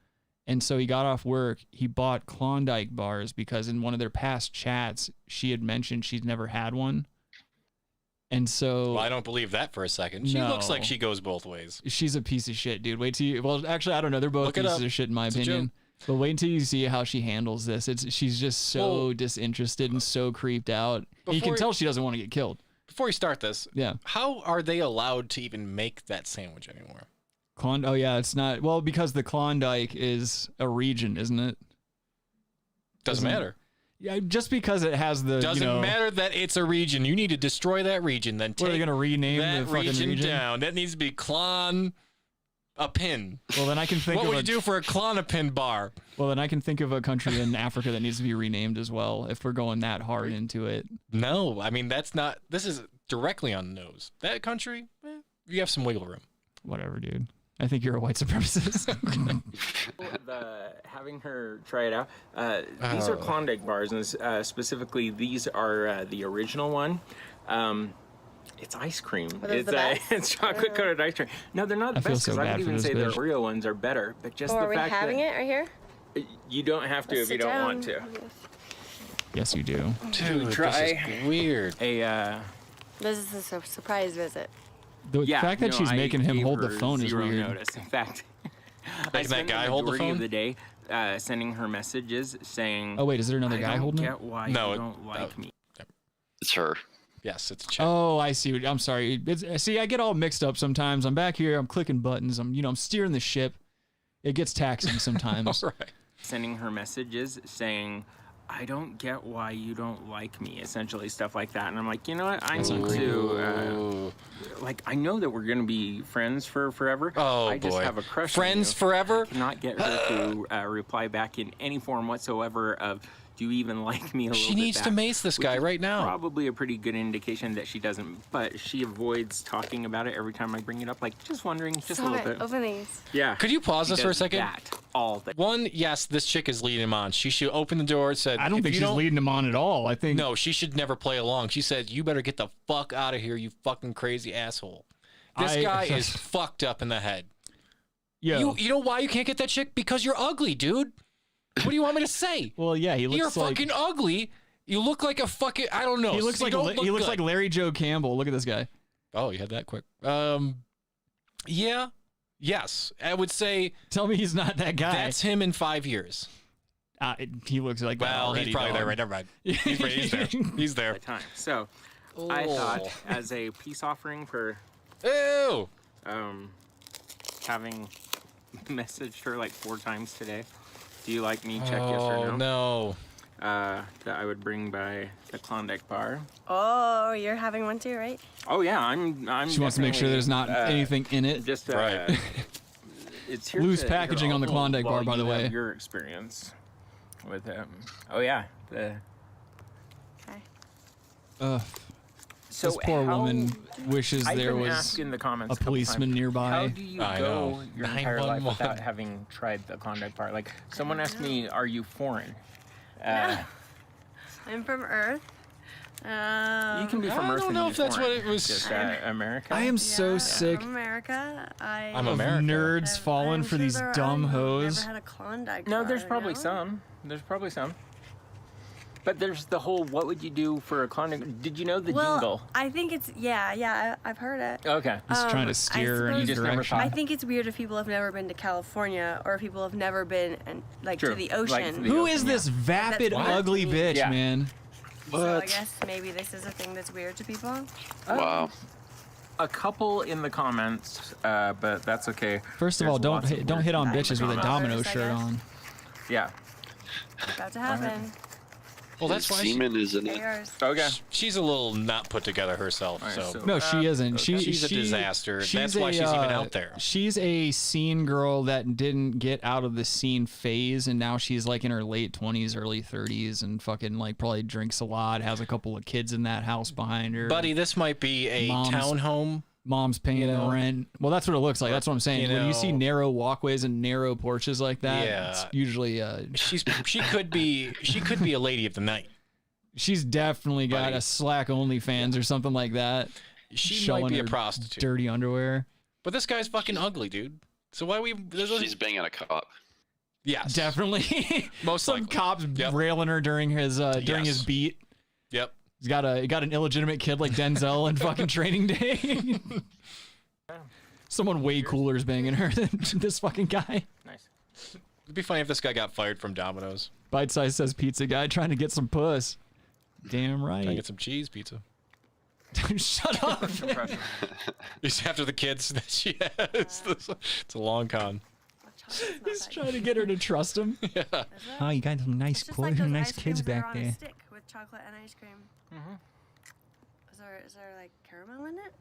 And so he got off work, he bought Klondike bars because in one of their past chats, she had mentioned she'd never had one. And so... Well, I don't believe that for a second. She looks like she goes both ways. She's a piece of shit, dude. Wait till you... Well, actually, I don't know. They're both pieces of shit in my opinion. But wait until you see how she handles this. She's just so disinterested and so creeped out. And you can tell she doesn't want to get killed. Before you start this, yeah, how are they allowed to even make that sandwich anymore? Oh yeah, it's not. Well, because the Klondike is a region, isn't it? Doesn't matter. Yeah, just because it has the Doesn't matter that it's a region. You need to destroy that region. Then take What are they gonna rename that the fucking region down. That needs to be Klonopin. Well, then I can think what of would you do for a Klonopin bar? Well, then I can think of a country in Africa that needs to be renamed as well. If we're going that hard into it. No, I mean that's not. This is directly on the nose. That country, you have some wiggle room. Whatever, dude. I think you're a white supremacist. Having her try it out. These are Klondike bars, and specifically these are the original one. It's ice cream. It's chocolate coated ice cream. No, they're not the best because I would even say the Oreo ones are better. But just the fact that are we having it right here? You don't have to if you don't want to. Yes, you do. Dude, try. This is weird. This is a surprise visit. The fact that she's making him hold the phone is zero weird. Notice. In fact, Making that guy hold the majority phone? of the day sending her messages saying, Oh wait, is there another guy holding it? I don't get why you don't like me. It's her. Yes, it's Chet. Oh, I see. I'm sorry. See, I get all mixed up sometimes. I'm back here. I'm clicking buttons. I'm steering the ship. It gets taxing sometimes. All right. Sending her messages saying, I don't get why you don't like me, essentially stuff like that. And I'm like, you know what? I need to, I know that we're going to be friends for forever. Oh, I just boy. have a crush Friends on you. forever? I cannot get her to reply back in any form whatsoever of, do you even like me a little She bit needs to back? mace this Which guy is right now. Probably a pretty good indication that she doesn't, but she avoids talking about it every time I bring it up. Like, just wondering, just a little bit. Open these. Yeah. Could you pause She this for a does second? That all the One, yes, this chick is leading him on. She should open the door and said, I don't think she's leading him on at all. I think No, she should never play along. She said, you better get the fuck out of here, you fucking crazy asshole. This guy is fucked up in the head. Yo. You know why you can't get that chick? Because you're ugly, dude. What do you want me to say? Well, yeah, he looks You're like fucking ugly. You look like a fucking, I don't know. He looks like Larry Joe Campbell. Look at this guy. Oh, you had that quick. Yeah. Yes. I would say. Tell me he's not that guy. That's him in 5 years. He looks like that already, he's probably dog. there, right? Never mind. He's there. He's there. time. So, I thought as a peace offering for having messaged her like 4 times today. Do you like me? Check yes or no. No. That I would bring by the Klondike bar. Oh, you're having one too, right? Oh yeah, I'm. She wants to make sure there's not anything in it. Just right. It's here Loose to packaging hear on the all- Klondike bar, by the you have way. Your experience with him. Oh yeah. So this poor woman wishes I've there been was asked in the comments a couple policeman times, nearby. How do you I go know. your entire life 911. without having tried the Klondike bar? Like someone asked me, "Are you foreign?" I'm from Earth. You can be from I Earth. don't and know be if that's what foreign. it was. Just, America. I am so sick From America. I'm of America. nerds falling I'm for sure these there dumb are. hoes. Never had a Klondike No, bar, there's probably no? some. There's probably some. But there's the whole, what would you do for a Klondike? Did you know the dingle? I think it's I've heard it. Okay. He's trying to steer in suppose- a just never direction. I think it's weird if people have never been to California or if people have never been to True. the Like ocean. to the Who ocean, is this vapid, That's ugly bitch, Yeah. man? So I guess maybe this is a thing that's weird to people. Wow. A couple in the comments, but that's okay. First of all, There's lots of don't hit on weird bitches with a comments. domino Others, I shirt guess. on. Yeah. About to happen. Well, that's why Semen is in They're it. yours. Okay. she's a little not put together herself. All right, So No, she isn't. she's a disaster. That's why she's even out there. She's a scene girl that didn't get out of the scene phase, and now she's like in her late 20s, early 30s, and fucking like probably drinks a lot, has a couple of kids in that house behind her. Buddy, this might be a Mom's- townhome. Mom's paying rent. Well, that's what it looks like. That's what I'm saying. You When you see know- narrow walkways and narrow porches like that, Yeah. it's usually She could be a lady of the night. she's definitely got Buddy. a Slack OnlyFans or something like that. She showing might be a her prostitute. Dirty underwear. But this guy's fucking ugly, dude. So why we? She's banging a cop. Yes, Definitely. most Some likely. cops Yep. railing her during his Yes. beat. Yep. He's got an illegitimate kid like Denzel in fucking Training Day. Someone way cooler is banging her than this fucking guy. Nice. It'd be funny if this guy got fired from Domino's. Bite size says pizza guy trying to get some puss. Damn Trying to right. get some cheese pizza. Shut up. He's after the kids that she has. It's a long con. Watch He's trying to get her to trust him. Yeah. Oh, you got some nice Like those nice ice kids creams that are back on a there. stick with chocolate and ice cream. Is there like caramel in it?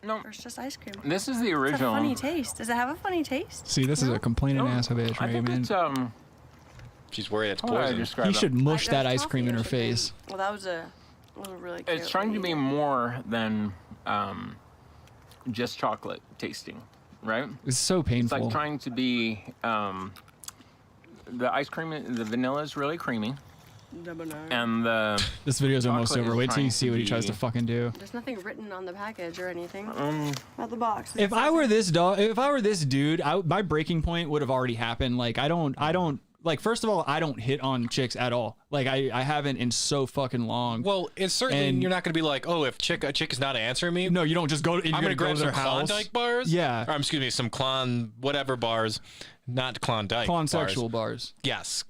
No. Or it's just ice cream? This is the It's a original. funny taste. Does it have a funny taste? See, this is a complaining ass of bitch, I right, think man? it's She's worried it's how would I poison. describe He it? should mush that There's ice cream in her coffee or face. something. Well, that was a really cute. It's trying to be more than just chocolate tasting, right? It's so It's painful. like trying to be the ice cream, the vanilla is really creamy, and the This video's almost chocolate over. is Wait till you trying see to what he tries to be- fucking do. There's nothing written on the package or anything. About the box. If I were this dude, my breaking point would have already happened. Like I don't like. First of all, I don't hit on chicks at all. Like I haven't in so fucking long. Well, it's certainly And- you're not going to be like, oh, if a chick is not answering me. No, you don't just go. I'm going to grab some their house. Klondike bars. Yeah. Or, excuse me, some whatever bars, not Klondike. Sexual bars. Yes,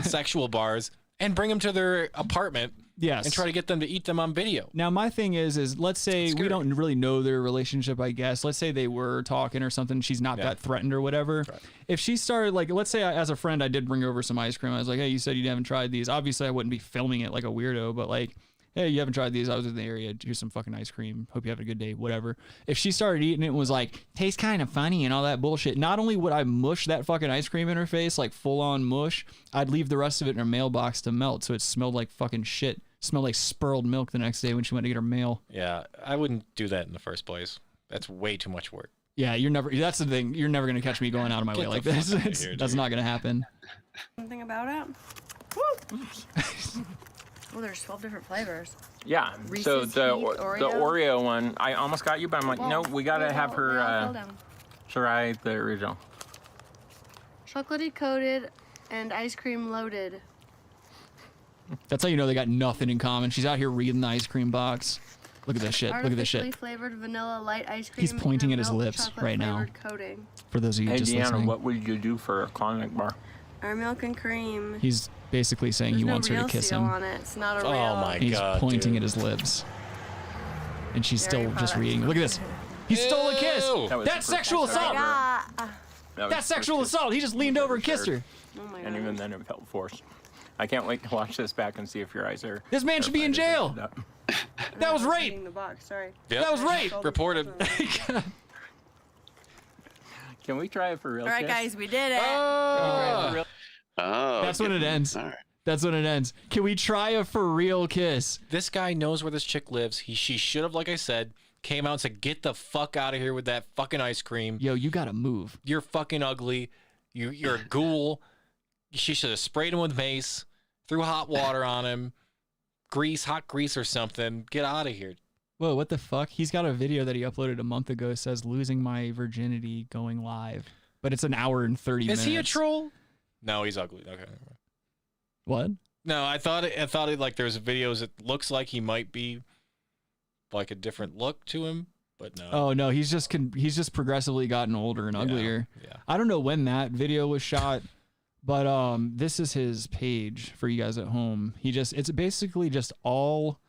sexual bars, and bring them to their apartment. Yes. And try to get them to eat them on video. Now, my thing is let's say we don't really know their relationship, I guess. Let's say they were talking or something. She's not that threatened or whatever. Right. If she started, like, let's say as a friend, I did bring over some ice cream. I was like, hey, you said you haven't tried these. Obviously, I wouldn't be filming it like a weirdo, but like, hey, you haven't tried these. I was in the area. Here's some fucking ice cream. Hope you have a good day, whatever. If she started eating it and was like, tastes kind of funny and all that bullshit, not only would I mush that fucking ice cream in her face, like full on mush, I'd leave the rest of it in her mailbox to melt so it smelled like fucking shit. Smelled like spurled milk the next day when she went to get her mail. Yeah, I wouldn't do that in the first place. That's way too much work. Yeah, that's the thing. You're never going to catch me going out of my way like this. That's not going to happen. Something about it. Oh, there's 12 different flavors. Yeah. Reese's So the Heath Oreo one, I almost got you, but I'm like, no, we gotta have her try the original. Chocolatey coated and ice cream loaded. That's how you know they got nothing in common. She's out here reading the ice cream box. Look at this shit. Look at this shit. Artificially flavored vanilla light ice cream. He's pointing and at his milk lips chocolate right now. flavored Coating. For those of you Hey, just Deanna, listening. what would you do for a Klondike bar? Our milk and cream. He's basically saying There's he no wants her to real kiss seal him. on it. It's not a real. Oh my He's god. pointing dude. at his lips. And she's Dairy still just products. reading. Look at this. He stole a kiss. That was That's the sexual first assault. That's sexual kiss. assault. He just leaned over and kissed her. Oh my And even then, it felt forced. I can't wait to watch this back and see if your eyes are. This man should be in jail. That was rape. Eating the box. Sorry. Yep. That was rape. Reported. Can we try it for real? All right, kiss? guys, we did it. Oh, That's when it ends. All right. That's when it ends. Can we try a for real kiss? This guy knows where this chick lives. She should have, like I said, came out and said, "Get the fuck out of here with that fucking ice cream. Yo, you gotta move. You're fucking ugly. You're a ghoul." She should have sprayed him with mace, threw hot water on him, hot grease or something. Get out of here. Whoa, what the fuck? He's got a video that he uploaded a month ago. Says losing my virginity going live, but it's an hour and 30 minutes. Is he a troll? No, he's ugly. Okay. What? No, I thought it like there's videos. It looks like he might be like a different look to him, but no. Oh no, he's just progressively gotten older and uglier. Yeah. I don't know when that video was shot, but this is his page for you guys at home. It's basically just all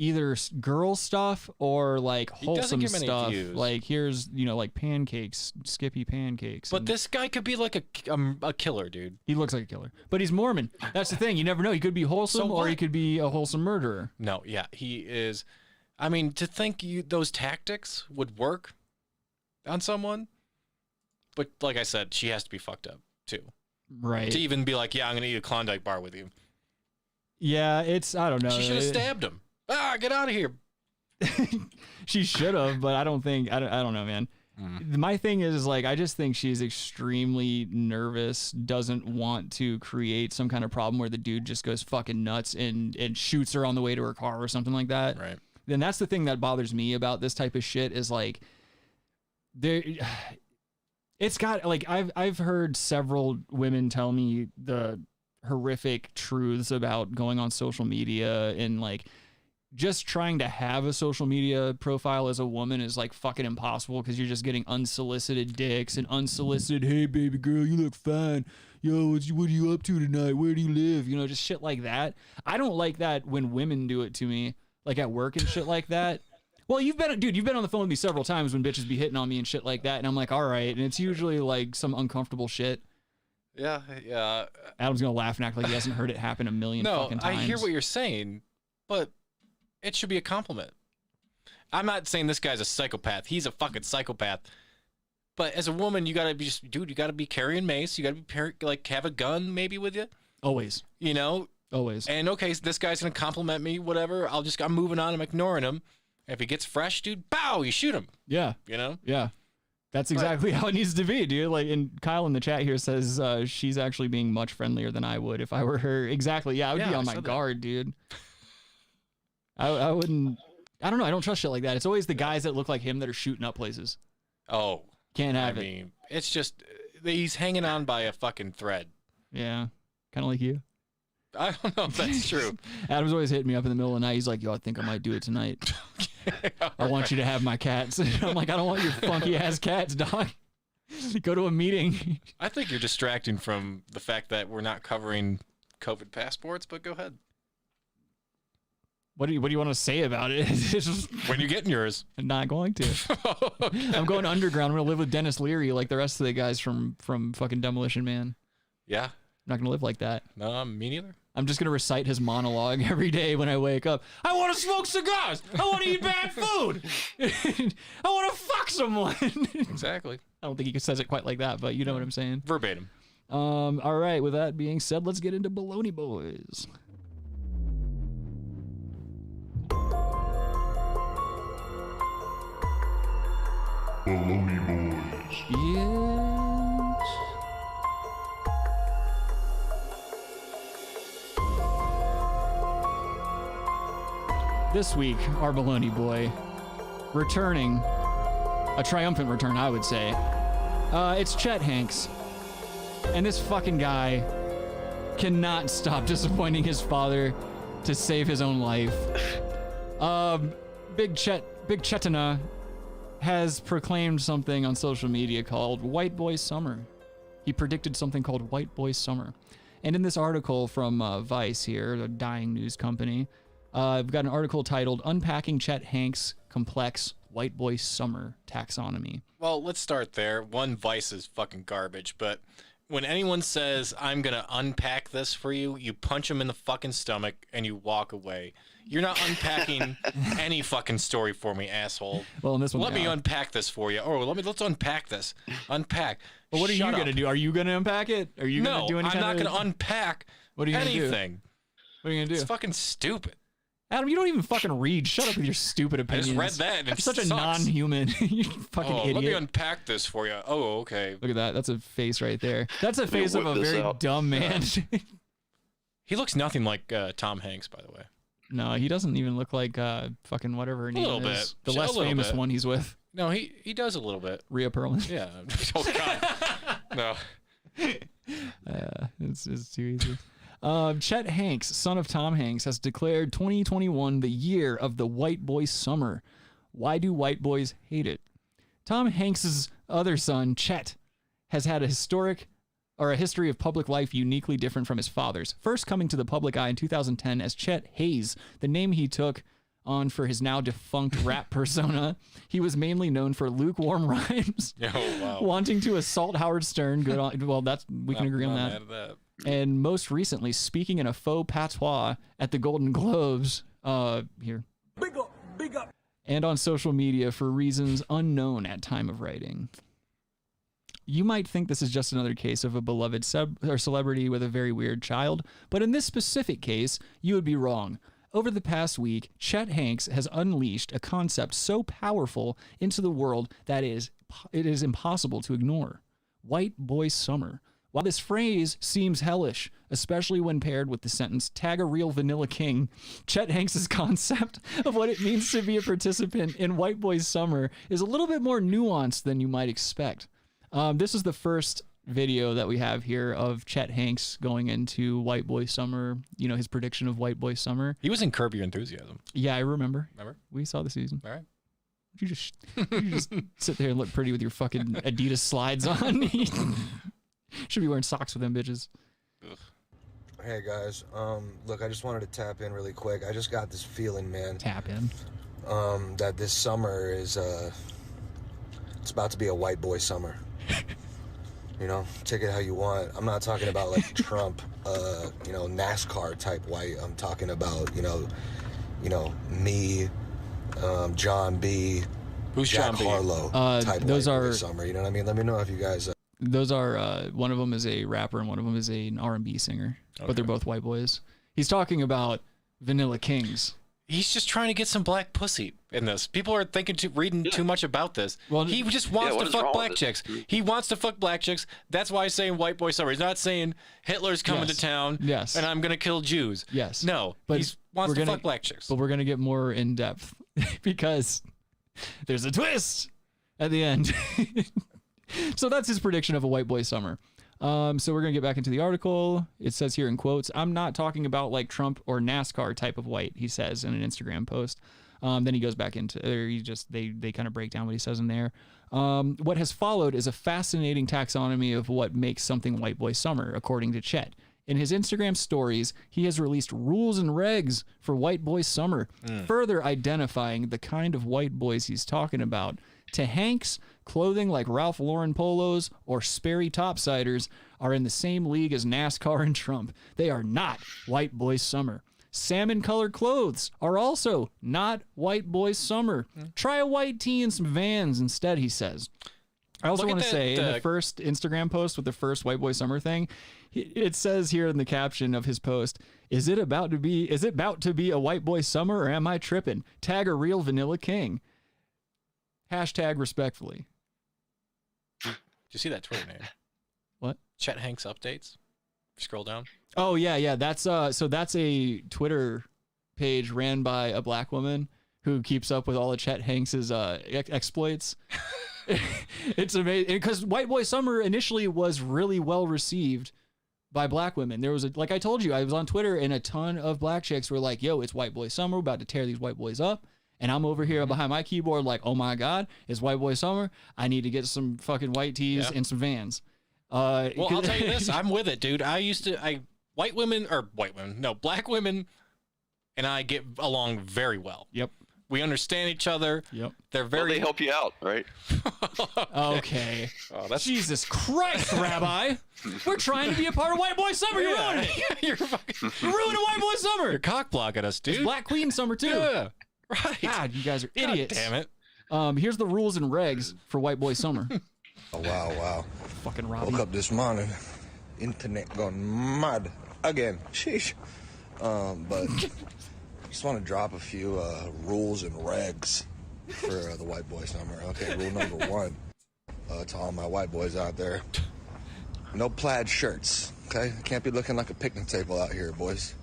either girl stuff or like wholesome get many stuff. views. Like here's like pancakes, Skippy pancakes. But and this guy could be like a killer, dude. he looks like a killer, but he's Mormon. That's the thing. You never know. He could be wholesome or he could be a wholesome murderer. No, yeah, he is. I mean, to think those tactics would work on someone, but like I said, she has to be fucked up too. Right. To even be like, yeah, I'm gonna eat a Klondike bar with you. Yeah, I don't know. She should have stabbed him. Get out of here. She should have, but I don't know, man. My thing is like, I just think she's extremely nervous, doesn't want to create some kind of problem where the dude just goes fucking nuts and shoots her on the way to her car or something like that. Right. Then that's the thing that bothers me about this type of shit is like, it's got like, I've heard several women tell me the horrific truths about going on social media and like, just trying to have a social media profile as a woman is like fucking impossible because you're just getting unsolicited dicks and unsolicited, hey baby girl, you look fine. Yo, what are you up to tonight? Where do you live? Just shit like that. I don't like that when women do it to me, like at work and shit like that. Well, you've been on the phone with me several times when bitches be hitting on me and shit like that, and I'm like, all right, and it's usually like some uncomfortable shit. Yeah. Adam's gonna laugh and act like he hasn't heard it happen a million fucking times. I hear what you're saying, but it should be a compliment. I'm not saying this guy's a psychopath. He's a fucking psychopath. But as a woman, you gotta be you gotta be carrying mace. You gotta be have a gun maybe with you. Always. You know. Always. And okay, so this guy's gonna compliment me, whatever. I'm moving on. I'm ignoring him. If he gets fresh, dude, bow, you shoot him. Yeah. You know? Yeah. That's exactly how it needs to be, dude. Like, and Kyle in the chat here says she's actually being much friendlier than I would if I were her. Exactly. Yeah, I would be on my guard, dude. I wouldn't. I don't know. I don't trust shit like that. It's always the guys that look like him that are shooting up places. Oh. Can't have it. I mean, it's just, he's hanging on by a fucking thread. Yeah. Kind of like you. I don't know if that's true. Adam's always hitting me up in the middle of the night. He's like, yo, I think I might do it tonight. I want you to have my cats. I'm like, I don't want your funky ass cats, dog. Go to a meeting. I think you're distracting from the fact that we're not covering COVID passports, but go ahead. What do you want to say about it? When you getting yours? I'm not going to. Okay. I'm going underground. I'm going to live with Dennis Leary like the rest of the guys from fucking Demolition Man. Yeah. I'm not going to live like that. No, me neither. I'm just going to recite his monologue every day when I wake up. I want to smoke cigars. I want to eat bad food. I want to fuck someone. Exactly. I don't think he says it quite like that, but you know what I'm saying. Verbatim. All right. With that being said, let's get into Bologna Boys. Bologna Boys. Yes. This week, our Bologna Boy, returning, a triumphant return, I would say. It's Chet Hanks. And this fucking guy cannot stop disappointing his father to save his own life. Big Chetana has proclaimed something on social media called White Boy Summer. He predicted something called White Boy Summer. And in this article from Vice here, the dying news company, I've got an article titled Unpacking Chet Hanks' Complex White Boy Summer Taxonomy. Well, let's start there. One, Vice is fucking garbage, but when anyone says, I'm going to unpack this for you, you punch them in the fucking stomach and you walk away. You're not unpacking any fucking story for me, asshole. Well, in this one, let me unpack this for you. Or let's unpack this. Unpack. Well, what are you going to do? Are you going to unpack it? Are you going to do anything? I'm not going to unpack anything. What are you going to do? It's fucking stupid. Adam, you don't even fucking read. Shut up with your stupid opinions. I just read that and You're such a non-human. You fucking idiot. Let me unpack this for you. Oh, okay. Look at that. That's a face right there. That's a face of a very dumb man. He looks nothing like Tom Hanks, by the way. No, he doesn't even look like fucking whatever her name is. A little bit. The less famous one he's with. No, he does a little bit. Rhea Perlman. Yeah. Oh, God. No. It's too easy. Chet Hanks, son of Tom Hanks, has declared 2021 the year of the white boy summer. Why do white boys hate it? Tom Hanks's other son, Chet, has had a history of public life uniquely different from his father's. First coming to the public eye in 2010 as Chet Hayes, the name he took on for his now defunct rap persona. He was mainly known for lukewarm rhymes, wanting to assault Howard Stern. Good on, well, we can agree on that. And most recently, speaking in a faux patois at the Golden Globes, here. Big up. And on social media for reasons unknown at time of writing. You might think this is just another case of a beloved celebrity with a very weird child, but in this specific case, you would be wrong. Over the past week, Chet Hanks has unleashed a concept so powerful into the world that it is impossible to ignore. White boy summer. While this phrase seems hellish, especially when paired with the sentence, tag a real vanilla king, Chet Hanks' concept of what it means to be a participant in White Boy Summer is a little bit more nuanced than you might expect. This is the first video that we have here of Chet Hanks going into White Boy Summer, his prediction of White Boy Summer. He was in Curb Your Enthusiasm. Yeah, I remember. Remember? We saw the season. All right. You just sit there and look pretty with your fucking Adidas slides on. Should be wearing socks with them bitches. Ugh. Hey guys, look, I just wanted to tap in really quick. I just got this feeling, man. Tap in. that this summer is it's about to be a white boy summer. You know, take it how you want. I'm not talking about like Trump, you know, NASCAR type white. I'm talking about, you know, me, John B, who's Jack John B? Harlow type those white are this summer. You know what I mean? Let me know if you guys. Those are one of them is a rapper and one of them is an R&B singer, but they're both white boys. He's talking about Vanilla Kings. He's just trying to get some black pussy in this. People are reading too much about this. Well, he just wants to fuck black chicks. He wants to fuck black chicks. That's why he's saying white boy summer. He's not saying Hitler's coming to town. Yes. And I'm gonna kill Jews. Yes. No. But he wants to fuck black chicks. But we're gonna get more in depth because there's a twist at the end. So that's his prediction of a white boy summer. So we're going to get back into the article. It says here in quotes, I'm not talking about like Trump or NASCAR type of white, he says in an Instagram post. Then he goes back into, they kind of break down what he says in there. What has followed is a fascinating taxonomy of what makes something white boy summer, according to Chet. In his Instagram stories, he has released rules and regs for white boy summer, further identifying the kind of white boys he's talking about. To Hanks, clothing like Ralph Lauren polos or Sperry topsiders are in the same league as NASCAR and Trump. They are not white boy summer. Salmon-colored clothes are also not white boy summer. Try a white tee and some Vans instead, he says. I also want to say, in the first Instagram post with the first white boy summer thing, it says here in the caption of his post, is it about to be a white boy summer or am I tripping? Tag a real Vanilla King. Hashtag respectfully. Did you see that Twitter name? What? Chet Hanks updates. Scroll down. Oh yeah. That's so that's a Twitter page ran by a black woman who keeps up with all of Chet Hanks's exploits. It's amazing because White Boy Summer initially was really well received by black women. There was like I told you, I was on Twitter and a ton of black chicks were like, "Yo, it's White Boy Summer. We're about to tear these white boys up." And I'm over here behind my keyboard like, oh my God, it's white boy summer. I need to get some fucking white tees and some Vans. Well, I'll tell you this. I'm with it, dude. Black women and I get along very well. Yep. We understand each other. Yep. They help you out, right? Okay. Oh, that's Jesus Christ, Rabbi. We're trying to be a part of White Boy Summer. You're ruining it. You're ruining White Boy Summer. You're cock blocking us, dude. It's Black Queen Summer too. Yeah. Right. God, you guys are idiots. God damn it. Here's the rules and regs for White Boy Summer. Oh, wow. Fucking Robbie. Woke up this morning, internet gone mad again. Sheesh. But just want to drop a few rules and regs for the White Boy Summer. Okay, rule number 1 to all my white boys out there: no plaid shirts. Okay, can't be looking like a picnic table out here, boys.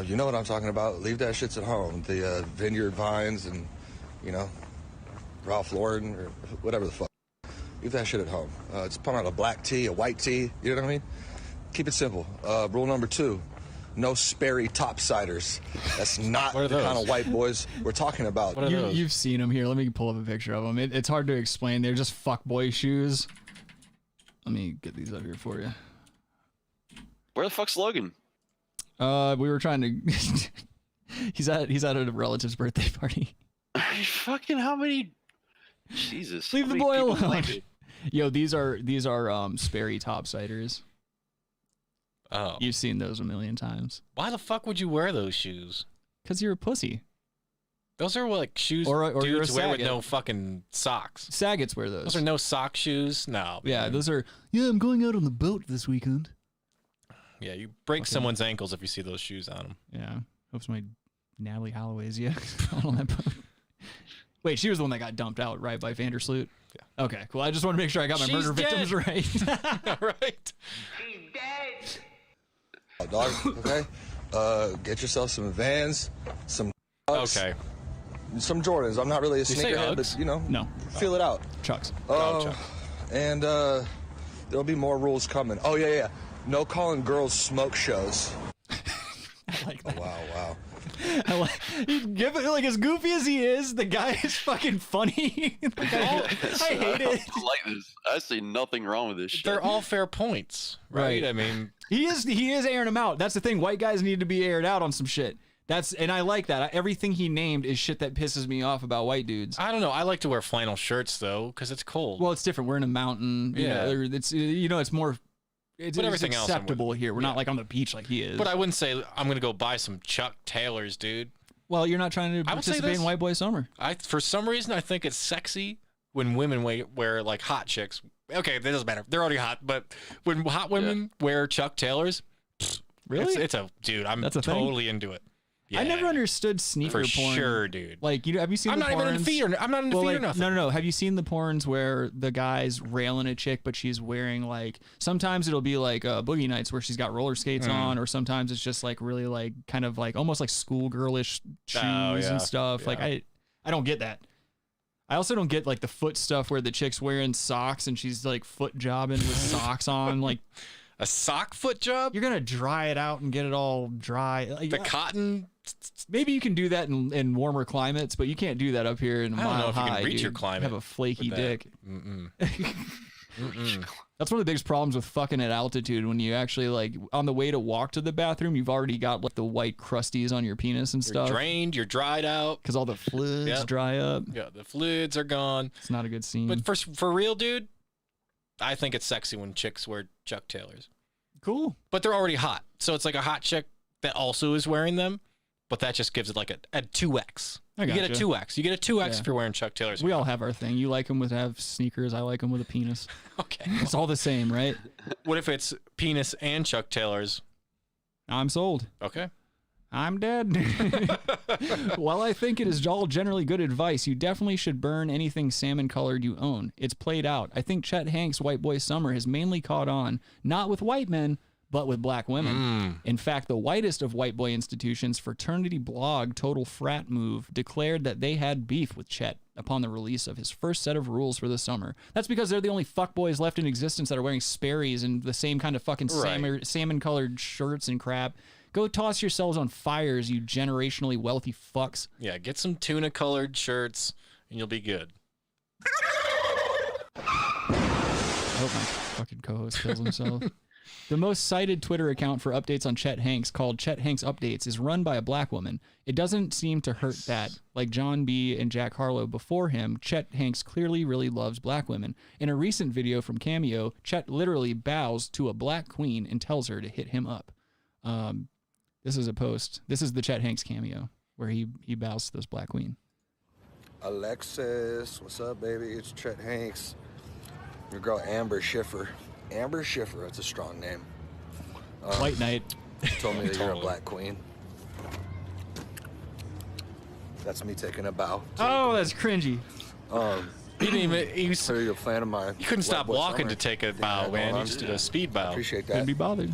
You know what I'm talking about. Leave that shits at home. The Vineyard Vines and, Ralph Lauren or whatever the fuck. Leave that shit at home. Just put on a black tee, a white tee. You know what I mean? Keep it simple. Rule number 2, no Sperry topsiders. That's not the kind of white boys we're talking about. You've seen them here. Let me pull up a picture of them. It's hard to explain. They're just fuckboy shoes. Let me get these up here for you. Where the fuck's Logan? We were trying to. he's at a relative's birthday party. Fucking how many? Jesus. Leave the boy alone. Yo, these are Sperry topsiders. Oh, you've seen those a million times. Why the fuck would you wear those shoes? Because you're a pussy. Those are like shoes or dudes wear with no fucking socks. Saggets wear those. Those are no sock shoes. No. Yeah, those are. Yeah, I'm going out on the boat this weekend. Yeah, you break someone's ankles if you see those shoes on them. Yeah. Hope my Natalie Holloway's on that boat. Wait, she was the one that got dumped out, right, by Vandersloot? Yeah. Okay, cool. I just want to make sure I got my murder victims right. Right. She's dead. Dog, okay? Get yourself some Vans, some Chucks, some Jordans. I'm not really a sneakerhead, but, no. Feel it out. Chucks. Chucks. And there'll be more rules coming. Oh, yeah. No calling girls smoke shows. I like that. Oh, wow. Give it like as goofy as he is, the guy is fucking funny. I hate it. I like this. I see nothing wrong with this shit. They're all fair points, right? I mean, he is airing them out. That's the thing. White guys need to be aired out on some shit. And I like that. Everything he named is shit that pisses me off about white dudes. I don't know. I like to wear flannel shirts though, because it's cold. Well, it's different. We're in a mountain. Yeah. It's more. It's everything else acceptable here. We're not like on the beach like he is. But I wouldn't say I'm gonna go buy some Chuck Taylors, dude. Well, you're not trying to participate in White Boy Summer. For some reason, I think it's sexy when women wear like hot chicks. Okay, that doesn't matter. They're already hot, but when hot women wear Chuck Taylors, really, dude. I'm That's a totally into it. Yeah. I never understood sneaker porn. For sure, dude. Like, have you seen? I'm not even into feet. I'm not into feet or nothing. No. Have you seen the porns where the guy's railing a chick, but she's wearing like? Sometimes it'll be like Boogie Nights where she's got roller skates on, or sometimes it's just like really like kind of like almost like schoolgirlish shoes and stuff. Like I don't get that. I also don't get like the foot stuff where the chick's wearing socks and she's like foot jobbing with socks on, like. A sock foot job? You're gonna dry it out and get it all dry. Like, the cotton. Maybe you can do that in warmer climates, but you can't do that up here in I don't know if high. you can reach dude. your climate. Have a flaky with dick. Mm-mm. That's one of the biggest problems with fucking at altitude. When you actually like on the way to walk to the bathroom, you've already got like the white crusties on your penis and stuff. You're drained. You're dried out because all the fluids dry up. Yeah, the fluids are gone. It's not a good scene. But for real, dude, I think it's sexy when chicks wear Chuck Taylors. Cool. But they're already hot. So it's like a hot chick that also is wearing them, but that just gives it like a 2X. You get a 2X. You get a 2X if you're wearing Chuck Taylors. We all have our thing. You like them with have sneakers. I like them with a penis. Okay. It's all the same, right? What if it's penis and Chuck Taylors? I'm sold. Okay. I'm dead. While I think it is all generally good advice, you definitely should burn anything salmon colored you own. It's played out. I think Chet Hank's White Boy Summer has mainly caught on, not with white men, but with black women. In fact, the whitest of white boy institutions, fraternity blog Total Frat Move, declared that they had beef with Chet upon the release of his first set of rules for the summer. That's because they're the only fuckboys left in existence that are wearing Sperry's and the same kind of fucking salmon-colored shirts and crap. Go toss yourselves on fires, you generationally wealthy fucks. Yeah, get some tuna-colored shirts, and you'll be good. I hope my fucking co-host kills himself. The most cited Twitter account for updates on Chet Hanks, called Chet Hanks Updates, is run by a black woman. It doesn't seem to hurt that, like John B. and Jack Harlow before him, Chet Hanks clearly really loves black women. In a recent video from Cameo, Chet literally bows to a black queen and tells her to hit him up. This is a post. This is the Chet Hanks cameo where he bows to this black queen. Alexis, what's up, baby? It's Chet Hanks. Your girl Amber Schiffer. Amber Schiffer, that's a strong name. White Knight. Told me that you're a black queen. That's me taking a bow. Oh, that's cringy. He didn't even. So you're a fan of mine. You couldn't stop walking to take a bow, man. You just did a speed bow. Appreciate that. Couldn't be bothered.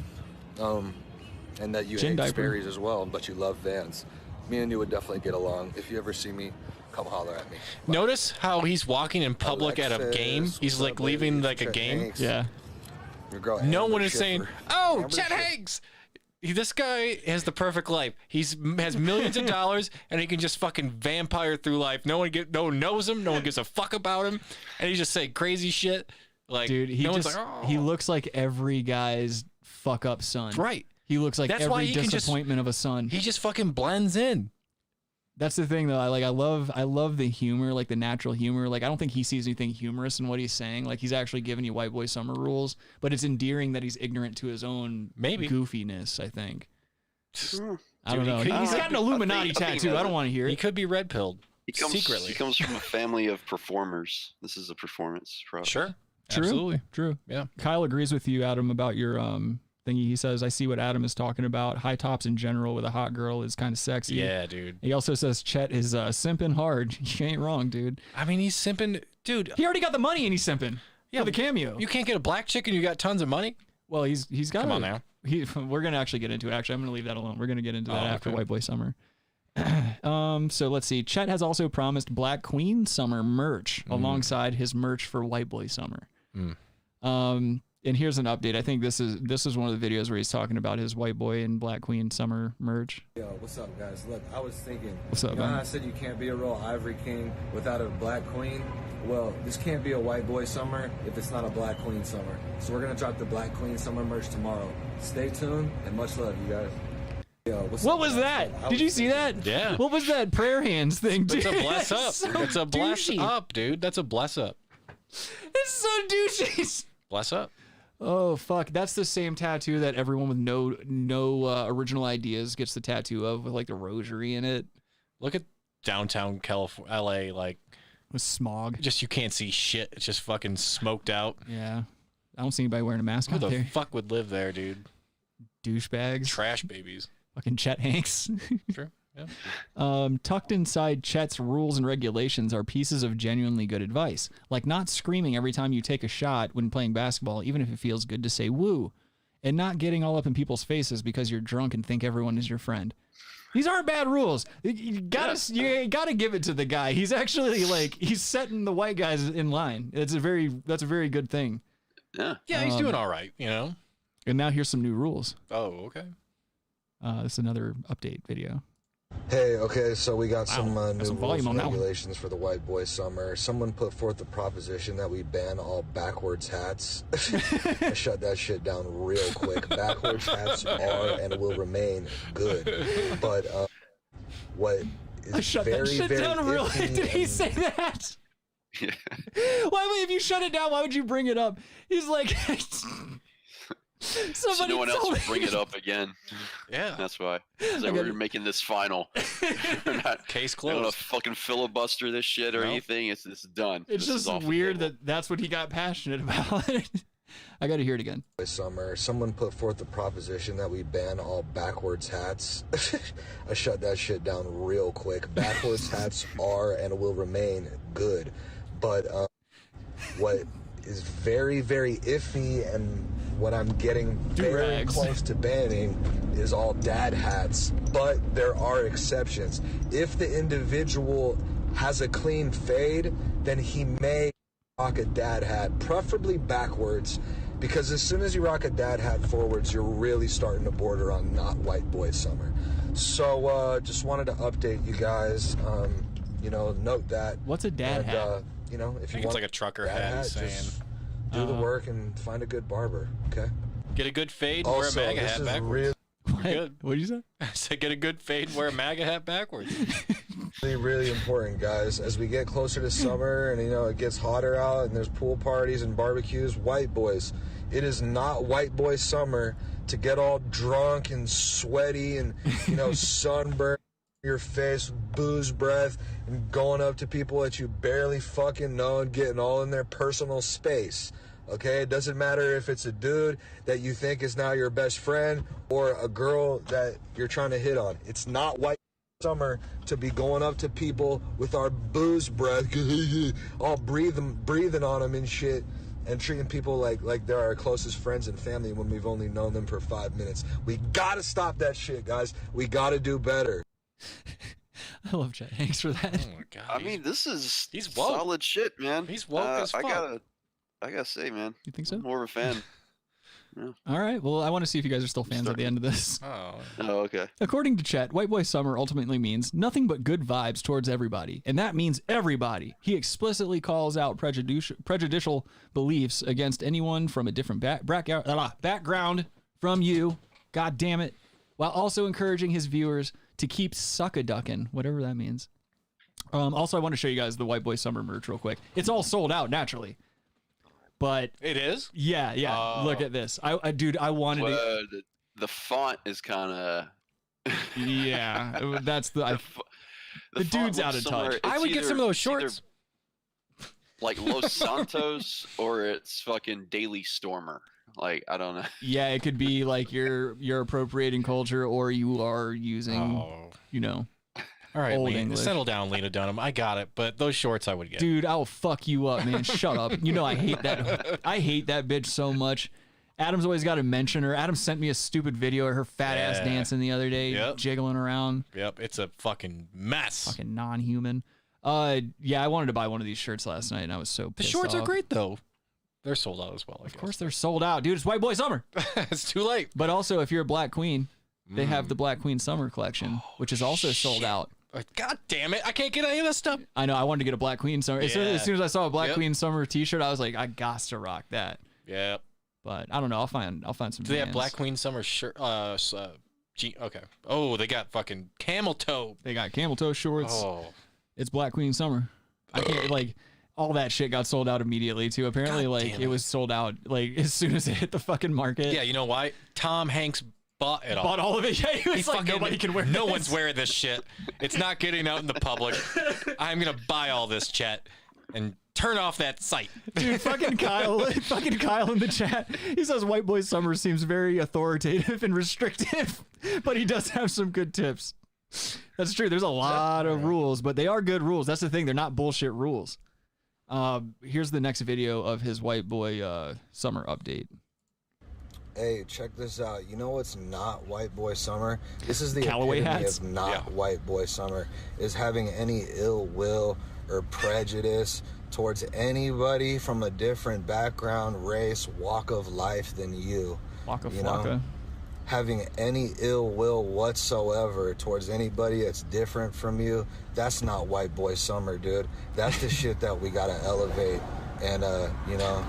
And that you hate Sperry's as well, but you love Vans. Me and you would definitely get along. If you ever see me, come holler at me. Bye. Notice how he's walking in public at a game? He's like leaving like a game. Hanks. Yeah. Your girl No Amber one is Schiffer. saying, "Oh, Amber Chet Schiffer. Hanks." This guy has the perfect life. Has millions of dollars, and he can just fucking vampire through life. No one knows him. No one gives a fuck about him, and he just say crazy shit. Like, dude, he no just one's like, "Oh." he looks like every guy's fuck up son. Right. He looks like That's why every he can disappointment of a son. He just fucking blends in. That's the thing though. I love the humor, like the natural humor. Like I don't think he sees anything humorous in what he's saying. Like he's actually giving you White Boy Summer rules, but it's endearing that he's ignorant to his own goofiness, I think. I don't know. He's got an Illuminati tattoo. I don't want to hear it. He could be red pilled. He comes from a family of performers. This is a performance product. Sure. True. Absolutely. True. Yeah. Kyle agrees with you, Adam, about your thingy. He says, I see what Adam is talking about. High tops in general with a hot girl is kind of sexy. Yeah, dude. He also says Chet is simping hard. You ain't wrong, dude. I mean, he's simping. Dude. He already got the money and he's simping. Yeah, for the cameo. You can't get a black chick and you got tons of money? Well, he's got Come on now. We're going to actually get into it. Actually, I'm going to leave that alone. We're going to get into that after White Boy Summer. So let's see. Chet has also promised Black Queen Summer merch alongside his merch for White Boy Summer. And here's an update. I think this is one of the videos where he's talking about his White Boy and Black Queen Summer merch. Yo, what's up, guys? Look, I was thinking. What's up, you know man? how I said you can't be a real Ivory King without a Black Queen? Well, this can't be a White Boy Summer if it's not a Black Queen Summer. So we're gonna drop the Black Queen Summer merch tomorrow. Stay tuned and much love, you guys. What was that? Did you see that? Yeah. What was that prayer hands thing, dude? It's a bless up. So It's a bless douchey. up, dude. That's a bless up. It's so douchey. Bless up. Oh fuck! That's the same tattoo that everyone with no original ideas gets the tattoo of, with like the rosary in it. Look at downtown California, LA, like with smog. Just you can't see shit. It's just fucking smoked out. Yeah, I don't see anybody wearing a mask Who out the there. fuck would live there, dude? Douchebags. Trash babies. Fucking Chet Hanks. True. Yeah. Tucked inside Chet's rules and regulations are pieces of genuinely good advice, like not screaming every time you take a shot when playing basketball, even if it feels good to say woo, and not getting all up in people's faces because you're drunk and think everyone is your friend. These aren't bad rules. You gotta give it to the guy. He's actually like, he's setting the white guys in line. That's a very good thing. Yeah. Yeah, he's doing all right, you know. And now here's some new rules. Oh, okay. This is another update video. Hey, okay, so we got some new some rules volume and on that one. regulations for the White Boy Summer. Someone put forth the proposition that we ban all backwards hats. I shut that shit down real quick. Backwards hats are and will remain good, but what is I shut very, that shit very down real. iffy Did he and- say that? If you shut it down, why would you bring it up? He's like, So somebody no one else told will me. bring it up again. Yeah. That's why. So we're making this final. We're not, Case we're not gonna closed. fucking filibuster this shit or Nope. anything. It's done. It's This is just off the weird table. that's what he got passionate about. I got to hear it again. Summer, someone put forth the proposition that we ban all backwards hats. I shut that shit down real quick. Backwards hats are and will remain good, but what is very, very iffy and what I'm getting very Do-rags. close to banning is all dad hats, but there are exceptions. If the individual has a clean fade, then he may rock a dad hat, preferably backwards, because as soon as you rock a dad hat forwards, you're really starting to border on not white boy summer. So just wanted to update you guys. Note that. What's a dad hat? If I you think it's want like a trucker dad hat just saying, do the work and find a good barber. Okay. get a good fade, Also, wear a MAGA this hat is backwards. What? Good. What did you say? I said get a good fade, wear a MAGA hat backwards. Really, really important, guys. As we get closer to summer and it gets hotter out and there's pool parties and barbecues, white boys, it is not white boy summer to get all drunk and sweaty and sunburn your face with booze breath and going up to people that you barely fucking know and getting all in their personal space. Okay, it doesn't matter if it's a dude that you think is now your best friend or a girl that you're trying to hit on. It's not white summer to be going up to people with our booze breath, all breathing on them and shit, and treating people like they're our closest friends and family when we've only known them for 5 minutes. We gotta stop that shit, guys. We gotta do better. I love Chet Hanks for that. Oh my god. I mean, this is he's woke. solid shit, man. He's woke as fuck. I gotta say, man. You think so? I'm more of a fan. Yeah. All right. Well, I want to see if you guys are still fans at the end of this. Oh. Oh, okay. According to Chet, White Boy Summer ultimately means nothing but good vibes towards everybody, and that means everybody. He explicitly calls out prejudicial beliefs against anyone from a different background from you, god damn it, while also encouraging his viewers to keep suck-a-ducking, whatever that means. Also, I want to show you guys the White Boy Summer merch real quick. It's all sold out, naturally. But it is? Yeah. Look at this. I wanted it. The font is kind of. Yeah, that's the dude's out of touch. I would get some of those shorts. Like Los Santos or it's fucking Daily Stormer. Like, I don't know. Yeah, it could be like you're appropriating culture or you are using, All right, old Lena, English. settle down, Lena Dunham. I got it, but those shorts I would get. Dude, I'll fuck you up, man. Shut up. I hate that. I hate that bitch so much. Adam's always got to mention her. Adam sent me a stupid video of her fat ass dancing the other day, jiggling around. Yep, it's a fucking mess. Fucking non-human. Yeah, I wanted to buy one of these shirts last night, and I was so pissed The shorts are off. great, though. They're sold out as well, I guess. Of course they're sold out. Dude, it's White Boy Summer. It's too late. But also, if you're a Black Queen, they have the Black Queen Summer collection, which is also sold out. God damn it. I can't get any of this stuff. I know. I wanted to get a Black Queen Summer. As soon as I saw a Black Yep. Queen Summer t-shirt, I was like, I got to rock that. Yep. But I don't know. I'll find some Do they have bands. Black Queen Summer shirt Okay. Oh, they got fucking camel toe. They got camel toe shorts. Oh. It's Black Queen Summer. I can't, like, all that shit got sold out immediately, too. Apparently, God like, damn it was sold out, like, as soon as it hit the fucking market. Yeah, you know why? Tom Hanks bought it all. Bought all of it. Yeah, he was like, nobody can wear No this. one's wearing this shit. It's not getting out in the public. I'm going to buy all this, Chet, and turn off that site. Dude, fucking Kyle in the chat, he says White Boy Summer seems very authoritative and restrictive, but he does have some good tips. That's true. There's a lot of rules, but they are good rules. That's the thing. They're not bullshit rules. Here's the next video of his White Boy Summer update. Hey, check this out. You know what's not White Boy Summer? This is the Callaway epitome hats? of not White Boy Summer, is having any ill will or prejudice towards anybody from a different background, race, walk of life than you. Waka You flocka. know? Having any ill will whatsoever towards anybody that's different from you, that's not White Boy Summer, dude. That's the shit that we gotta elevate and, you know,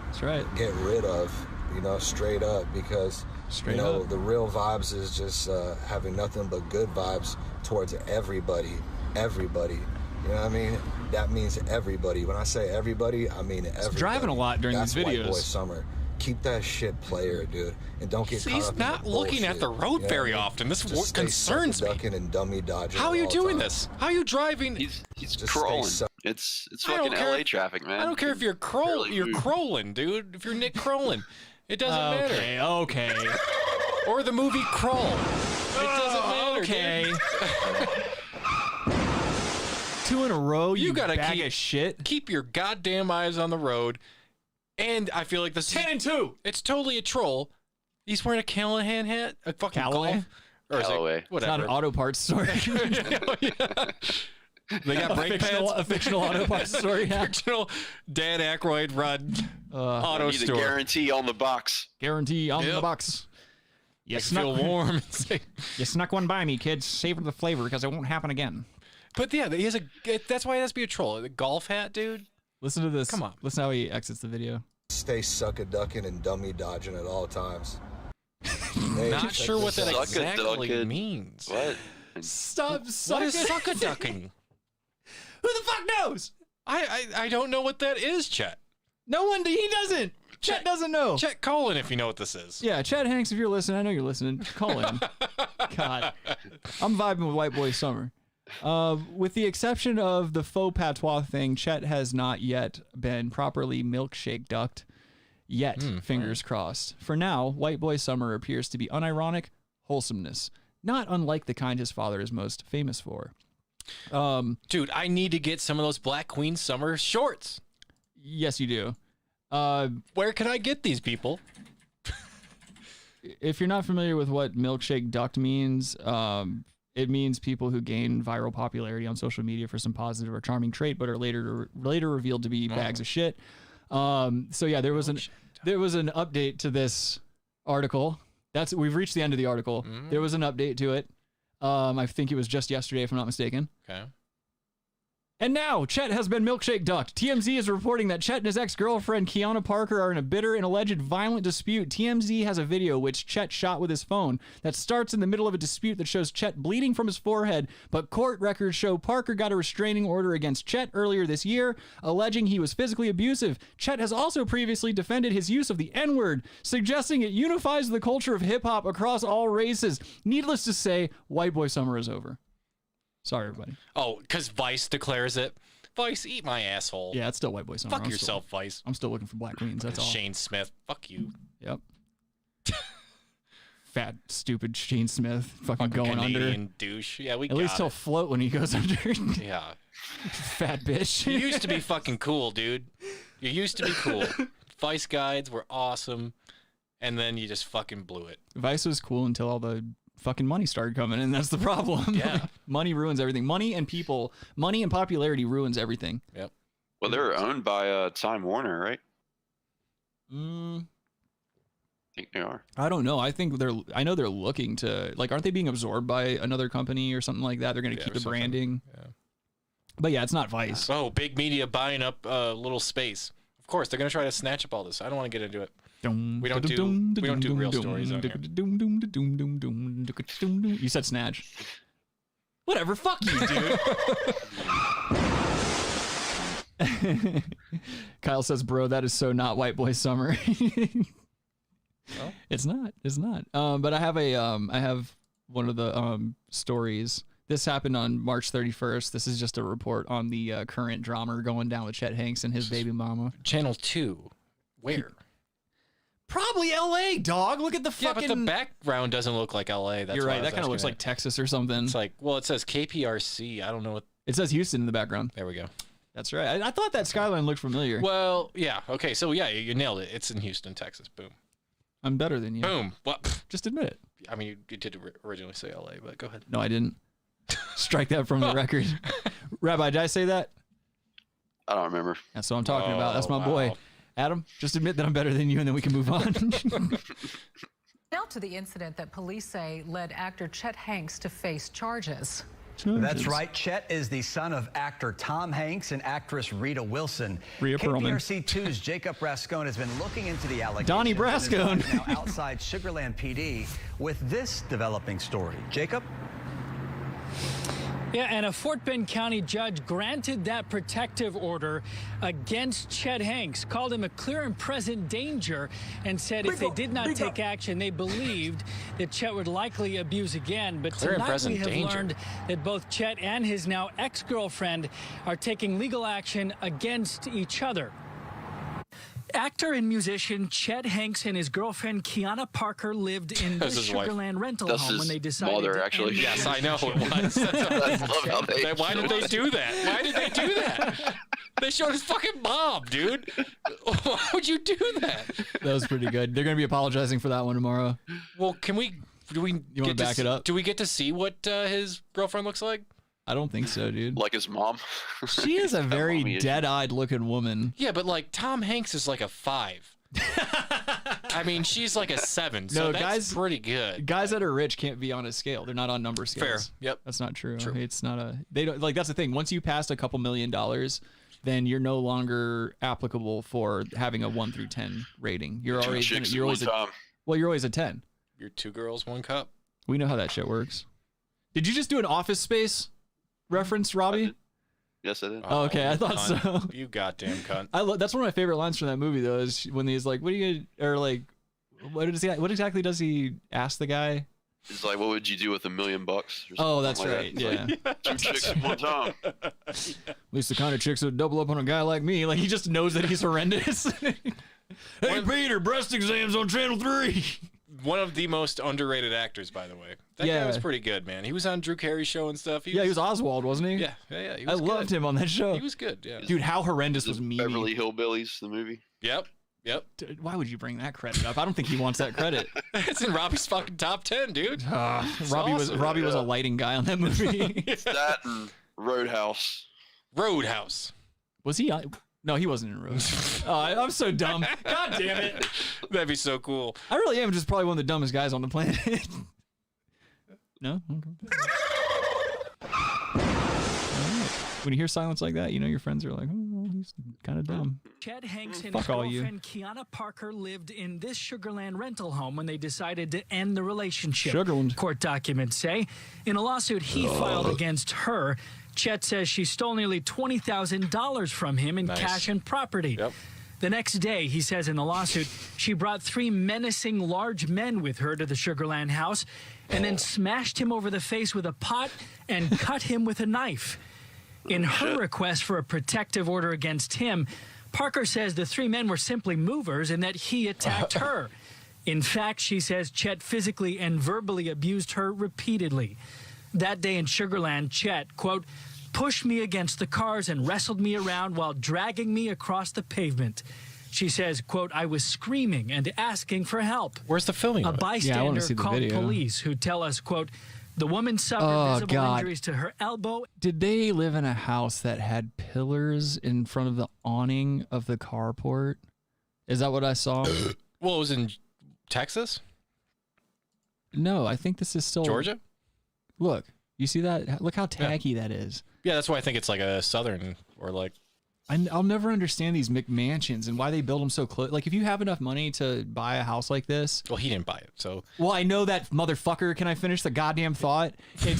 that's right, get rid of, you know, straight up, because, Straight you know, up. the real vibes is just having nothing but good vibes towards everybody. Everybody. You know what I mean? That means everybody. When I say everybody, I mean everybody. driving a lot during That's these White Boy videos. Summer. Keep that shit player, dude, and don't get caught He's up not in the looking at bullshit, the road you know very what I mean? often. This Just stay concerns me. sucker-ducking and dummy dodging. How are you all doing time. this? How are you driving? He's Just crawling. stay It's I don't fucking care LA if- traffic, man. I don't care if you're crawling, dude. If you're Nick Crowlin, it doesn't matter. Okay. Or the movie Crawl. It doesn't matter. Okay. dude. 2 in a row, you gotta bag of shit. Keep your goddamn eyes on the road. And I feel like this 10 and 2. It's totally a troll. He's wearing a Callahan hat, a fucking Callaway? golf. Or is it- Callaway. It's whatever. not an auto parts store. They got brake pads. A fictional auto parts store. Yeah. Fictional Dan Aykroyd run auto Need a store. guarantee on the box. Guarantee on Yep. the box. You I feel warm. and safe. You snuck one by me, kids. Savor the flavor because it won't happen again. But yeah, he has that's why he has to be a troll. The golf hat, dude. Listen to this. Come on. Listen how he exits the video. Stay sucker-ducking and dummy dodging at all times. Hey, Not check sure what this that out. exactly Suck-a-ducking. means. What? Stop What sucking. is suck-a-ducking? Who the fuck knows? I don't know what that is, Chet. No one. He doesn't. Chet doesn't know. Chet, call in if you know what this is. Yeah, Chet Hanks, if you're listening, I know you're listening. Call in. God, I'm vibing with White Boy Summer. With the exception of the faux patois thing, Chet has not yet been properly milkshake ducked. Yet, fingers crossed. For now, White Boy Summer appears to be unironic wholesomeness, not unlike the kind his father is most famous for. Dude, I need to get some of those Black Queen Summer shorts. Yes, you do. Where can I get these, people? If you're not familiar with what milkshake ducked means, it means people who gain viral popularity on social media for some positive or charming trait, but are later revealed to be bags of shit. So yeah, there was an update to this article. We've reached the end of the article. There was an update to it. I think it was just yesterday, if I'm not mistaken. Okay. And now, Chet has been milkshake ducked. TMZ is reporting that Chet and his ex-girlfriend, Kiana Parker, are in a bitter and alleged violent dispute. TMZ has a video which Chet shot with his phone that starts in the middle of a dispute that shows Chet bleeding from his forehead, but court records show Parker got a restraining order against Chet earlier this year, alleging he was physically abusive. Chet has also previously defended his use of the N-word, suggesting it unifies the culture of hip-hop across all races. Needless to say, White Boy Summer is over. Sorry, everybody. Oh, because Vice declares it. Vice, eat my asshole. Yeah, it's still White Boy Summer. Fuck yourself, Vice. I'm still looking for Black Queens. That's all. Shane Smith. Fuck you. Yep. Fat, stupid Shane Smith. Fucking going Canadian under. douche. Yeah, we At least he'll float when he goes under. Yeah. Fat bitch. You used to be fucking cool, dude. You used to be cool. Vice guides were awesome. And then you just fucking blew it. Vice was cool until all the fucking money started coming in. That's the problem. Yeah. Money ruins everything. Money and people, money and popularity ruins everything. Yep. Well, they're owned by Time Warner, right? I think they are. I don't know. I know they're looking to, like, aren't they being absorbed by another company or something like that? They're going to keep the branding. Yeah. But yeah, it's not Vice. Oh, big media buying up a little space. Of course, they're going to try to snatch up all this. I don't want to get into it. We don't do real stories on here. You said Snatch. Whatever, fuck you, dude. Kyle says, bro, that is so not White Boy Summer. Well, it's not. But I have one of the stories. This happened on March 31st. This is just a report on the current drama going down with Chet Hanks and his baby mama. Channel 2. Where? Probably L.A., dog. Look at the fucking... Yeah, but the background doesn't look like L.A. That's You're why right. I was That kind of looks asking like Texas or something. It's like, well, it says KPRC. I don't know what... It says Houston in the background. There we go. That's right. I thought that skyline looked familiar. Well, yeah. Okay, so yeah, you nailed it. It's in Houston, Texas. Boom. I'm better than you. Boom. What? Just admit it. I mean, you did originally say L.A., but go ahead. No, I didn't. Strike that from the record. Rabbi, did I say that? I don't remember. That's what I'm talking about. That's my boy. Adam, just admit that I'm better than you, and then we can move on. Now to the incident that police say led actor Chet Hanks to face charges. That's right. Chet is the son of actor Tom Hanks and actress Rita Wilson. Rhea Perlman. KPRC2's Jacob Brascone has been looking into the allegations. Donnie Brascone. And is now outside Sugarland PD with this developing story. Jacob? Yeah, and a Fort Bend County judge granted that protective order against Chet Hanks, called him a clear and present danger, and said if they did not take action, they believed that Chet would likely abuse again. But tonight we have learned that both Chet and his now ex-girlfriend are taking legal action against each other. Actor and musician Chet Hanks and his girlfriend Kiana Parker lived in this Sugarland rental home when they decided mother, to actually. end the Yes, I know it was. Why did they do that? Why did they do that? They showed his fucking mom, dude. Why would you do that? That was pretty good. They're going to be apologizing for that one tomorrow. Well, you want to back it up? Do we get to see what his girlfriend looks like? I don't think so, dude. Like his mom? She is a very dead-eyed looking woman. Yeah, but like Tom Hanks is like a 5. I mean, she's like a 7. So No, that's guys, pretty good. Guys that are rich can't be on a scale. They're not on number scales. Fair. Yep. That's not true. It's not a. They don't like. That's the thing. Once you pass a couple $1 million, then you're no longer applicable for having a 1 through 10 rating. You're already. You're always. You're always a 10. You're 2 girls, 1 cup. We know how that shit works. Did you just do an Office Space reference, Robbie? Yes, I did. Oh, okay, I thought cunt. so. You goddamn cunt. That's one of my favorite lines from that movie, though, is when he's like, "What are you gonna," or like, what exactly does he ask the guy? It's like, what would you do with $1 million? Oh, that's right. That. Yeah. Like, 2 chicks at one time. At least the kind of chicks that double up on a guy like me. Like, he just knows that he's horrendous. Hey, Peter, breast exams on Channel 3. One of the most underrated actors, by the way. That guy was pretty good, man. He was on Drew Carey's show and stuff. He was Oswald, wasn't he? Yeah. He was loved him on that show. He was good, yeah. Dude, how horrendous was Mimi? Beverly Hillbillies, the movie. Yep. Dude, why would you bring that credit up? I don't think he wants that credit. It's in Robbie's fucking top 10, dude. Robbie was a lighting guy on that movie. That and Roadhouse. Was he? No, he wasn't in Roadhouse. Oh, I'm so dumb. God damn it. That'd be so cool. I really am just probably one of the dumbest guys on the planet. No? Okay. When you hear silence like that, you know your friends are like, oh, he's kind of dumb. Chet Hanks and Fuck his all you. girlfriend Kiana Parker lived in this Sugarland rental home when they decided to end the relationship. Sugarland. Court documents say. In a lawsuit he filed against her, Chet says she stole nearly $20,000 from him in cash and property. Yep. The next day, he says in the lawsuit, she brought 3 menacing large men with her to the Sugarland house and then smashed him over the face with a pot and cut him with a knife. In her request for a protective order against him, Parker says the 3 men were simply movers and that he attacked her. In fact, she says Chet physically and verbally abused her repeatedly. That day in Sugarland, Chet, quote, pushed me against the cars and wrestled me around while dragging me across the pavement. She says, quote, I was screaming and asking for help. Where's the filming? A bystander called video. Police who tell us, quote, the woman suffered visible injuries to her elbow. Did they live in a house that had pillars in front of the awning of the carport? Is that what I saw? Well, it was in Texas? No, I think this is still... Georgia? Look, you see that? Look how tacky that is. Yeah, that's why I think it's like a southern or like... I'll never understand these McMansions and why they build them so close. Like, if you have enough money to buy a house like this. Well, he didn't buy it, so. Well, I know that, motherfucker. Can I finish the goddamn thought?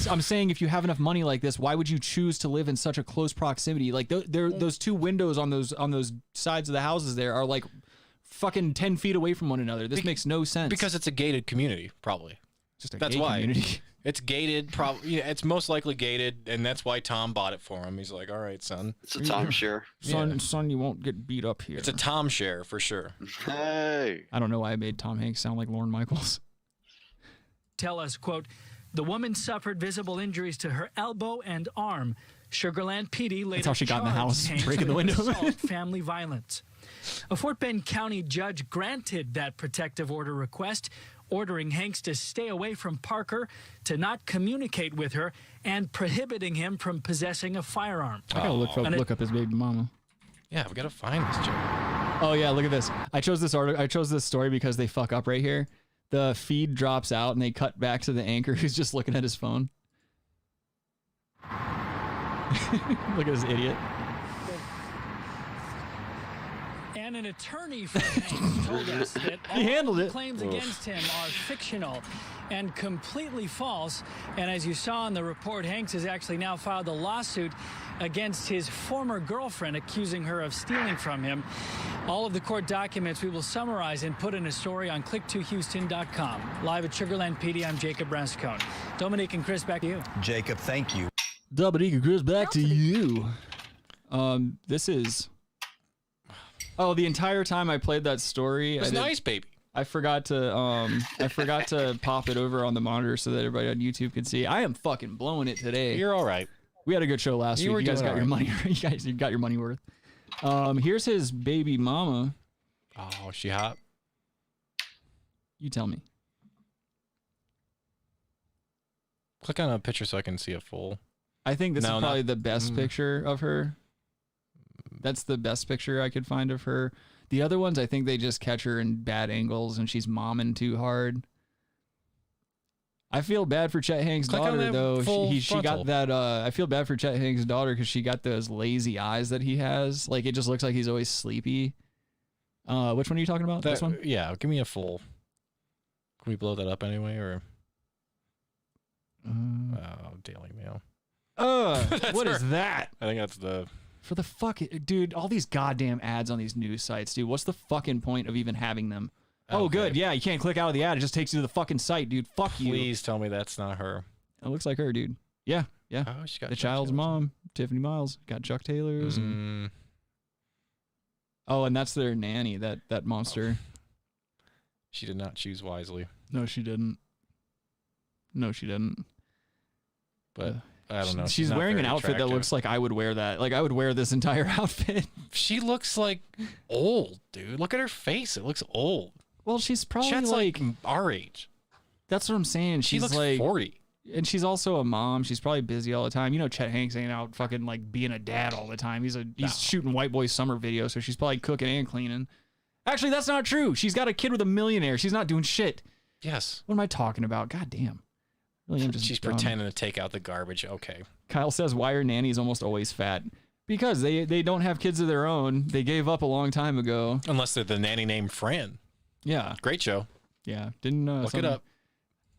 I'm saying if you have enough money like this, why would you choose to live in such a close proximity? Like, those two windows on those sides of the houses there are like fucking 10 feet away from one another. This makes no sense. Because it's a gated community, probably. Just a That's gay why. community. It's gated, probably. Yeah, it's most likely gated, and that's why Tom bought it for him. He's like, all right, son. It's a timeshare. Son, you won't get beat up here. It's a Tom share for sure. Hey. I don't know why I made Tom Hanks sound like Lorne Michaels. Tell us, quote, the woman suffered visible injuries to her elbow and arm. Sugarland PD later That's how she got in the house, charged Hanks breaking the with window. assault, family violence. A Fort Bend County judge granted that protective order request, ordering Hanks to stay away from Parker, to not communicate with her, and prohibiting him from possessing a firearm. I gotta look up his baby mama. Yeah, we gotta find this chick. Oh yeah, look at this. I chose this story because they fuck up right here. The feed drops out and they cut back to the anchor who's just looking at his phone. Look at this idiot. And an attorney for Hanks told us that all the claims against him are fictional and completely false. And as you saw in the report, Hanks has actually now filed a lawsuit against his former girlfriend, accusing her of stealing from him. All of the court documents we will summarize and put in a story on click2houston.com. Live at Sugarland PD, I'm Jacob Rascone. Dominique and Chris, back to you. Jacob, thank you. Dominique and Chris, back to you. This is... Oh, the entire time I played that story, It was nice, baby. I forgot to pop it over on the monitor so that everybody on YouTube could see. I am fucking blowing it today. You're all right. We had a good show last week. You guys got your money. You guys got your money worth. Here's his baby mama. Oh, is she hot? You tell me. Click on a picture so I can see a full. I think this is probably the best picture of her. That's the best picture I could find of her. The other ones, I think they just catch her in bad angles and she's momming too hard. I feel bad for Chet Hank's daughter, though. She got that. I feel bad for Chet Hank's daughter because she got those lazy eyes that he has. Like, it just looks like he's always sleepy. Which one are you talking about? This one? Yeah, give me a full. Can we blow that up anyway, or? Daily Mail. What is that? I think that's the. For the dude, all these goddamn ads on these news sites, dude. What's the fucking point of even having them? Oh, good. Yeah, you can't click out of the ad. It just takes you to the fucking site, dude. Fuck you. Please tell me that's not her. It looks like her, dude. Yeah, yeah. Oh, she got the child's mom, Tiffany Miles, got Chuck Taylor's. And... Oh, and that's their nanny, that monster. She did not choose wisely. No, she didn't. No, she didn't. But I don't know. She's wearing an outfit that looks like I would wear that. Like, I would wear this entire outfit. She looks like old, dude. Look at her face. It looks old. Well, she's probably Chet's like our age. That's what I'm saying. She looks like 40. And she's also a mom. She's probably busy all the time. You know, Chet Hanks ain't out fucking like being a dad all the time. He's shooting White Boy Summer videos, so she's probably cooking and cleaning. Actually, that's not true. She's got a kid with a millionaire. She's not doing shit. Yes. What am I talking about? God damn. Really, I'm just She's dumb. pretending to take out the garbage. Okay. Kyle says, why are nannies almost always fat? Because they don't have kids of their own. They gave up a long time ago. Unless they're the nanny named Fran. Yeah. Great show. Yeah. Didn't look it up.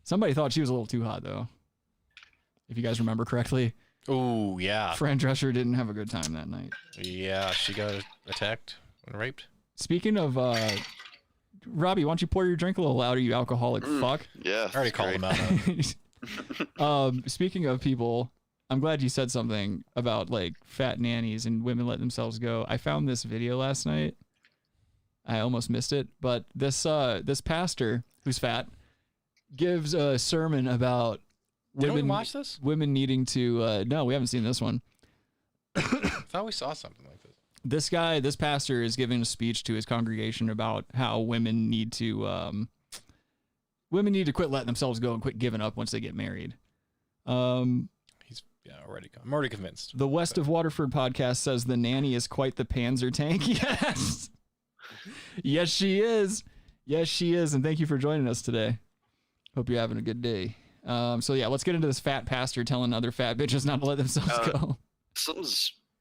Somebody thought she was a little too hot, though. If you guys remember correctly. Oh, yeah. Fran Drescher didn't have a good time that night. Yeah, she got attacked and raped. Speaking of, Robbie, why don't you pour your drink a little louder, you alcoholic fuck? Yeah. I already called him out. Speaking of people, I'm glad you said something about like fat nannies and women letting themselves go. I found this video last night. I almost missed it, but this pastor who's fat gives a sermon about women. Didn't we watch this? Women needing to. No, we haven't seen this one. I thought we saw something like this. This pastor is giving a speech to his congregation about how women need to quit letting themselves go and quit giving up once they get married. I'm already convinced. The West of Waterford podcast says the nanny is quite the Panzer tank. Yes. Yes, she is. Yes, she is. And thank you for joining us today. Hope you're having a good day. So yeah, let's get into this fat pastor telling other fat bitches not to let themselves go.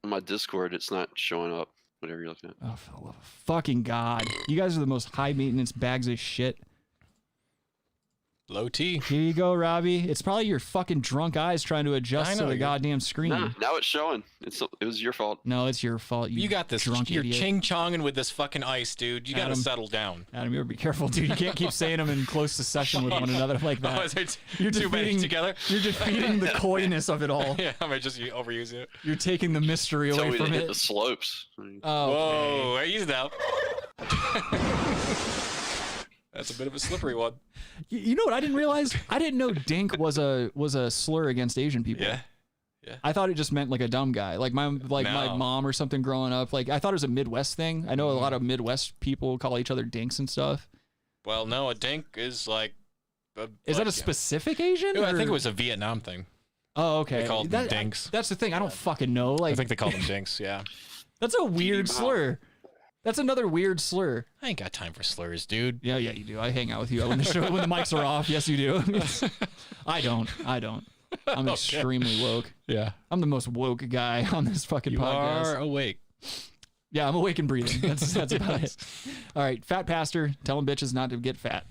on my Discord, it's not showing up. Whatever you're looking at. Oh, for the love of fucking God. You guys are the most high maintenance bags of shit. Low T. Here you go, Robbie. It's probably your fucking drunk eyes trying to adjust to the goddamn screen. No, now it's showing. It was your fault. No, it's your fault. You got this. Drunk You're idiot. ching-chonging with this fucking ice, dude. You got to Adam, settle down. Adam, you better be careful, dude. You can't keep saying them in close succession with one another like that. Oh, is it You're too many defeating together? You're defeating the coyness of it all. Yeah, I'm just overusing it. You're taking the mystery Tell away me to from hit it. the slopes. Oh, whoa, easy now. That's a bit of a slippery one. You know what I didn't realize? I didn't know dink was a slur against Asian people. Yeah. Yeah. I thought it just meant like a dumb guy, like my mom or something growing up. Like I thought it was a Midwest thing. I know a lot of Midwest people call each other dinks and stuff. Well, no, a dink is like. Is that a specific Asian? I think it was a Vietnam thing. Oh, okay. They called them dinks. That's the thing. I don't fucking know. Like I think they called them dinks. Yeah. That's a weird slur. That's another weird slur. I ain't got time for slurs, dude. Yeah, you do. I hang out with you when the mics are off. Yes, you do. I don't. I'm extremely woke. Yeah. I'm the most woke guy on this fucking You podcast. are awake. Yeah, I'm awake and breathing. That's about it. All right, fat pastor telling bitches not to get fat.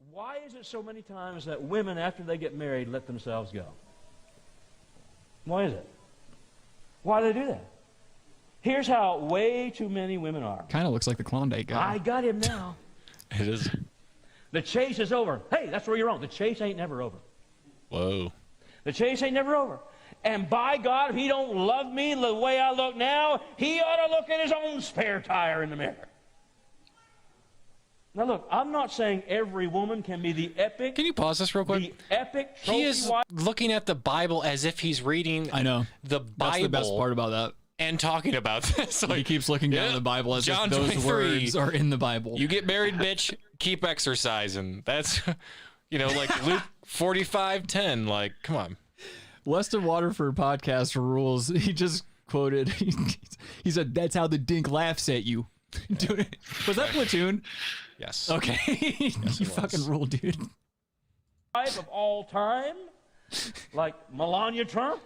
Why is it so many times that women, after they get married, let themselves go? Why is it? Why do they do that? Here's how way too many women are. Kind of looks like the Klondike guy. I got him now. It is. The chase is over. Hey, that's where you're wrong. The chase ain't never over. Whoa. The chase ain't never over. And by God, if he don't love me the way I look now, he ought to look at his own spare tire in the mirror. Now look, I'm not saying every woman can be the epic. Can you pause this real quick? The epic trophy He is looking at the Bible as if he's reading. I know. The Bible. That's the best part about that. And talking about this. He keeps looking down at the Bible as John if those 23, words are in the Bible. You get married, bitch. Keep exercising. That's, like Luke 45:10. Like, come on. Weston Waterford podcast rules. He just quoted. He said, "That's how the dink laughs at you." Dude, was that Platoon? Yes. Okay. Yes, You fucking rule, dude. Of all time, like Melania Trump.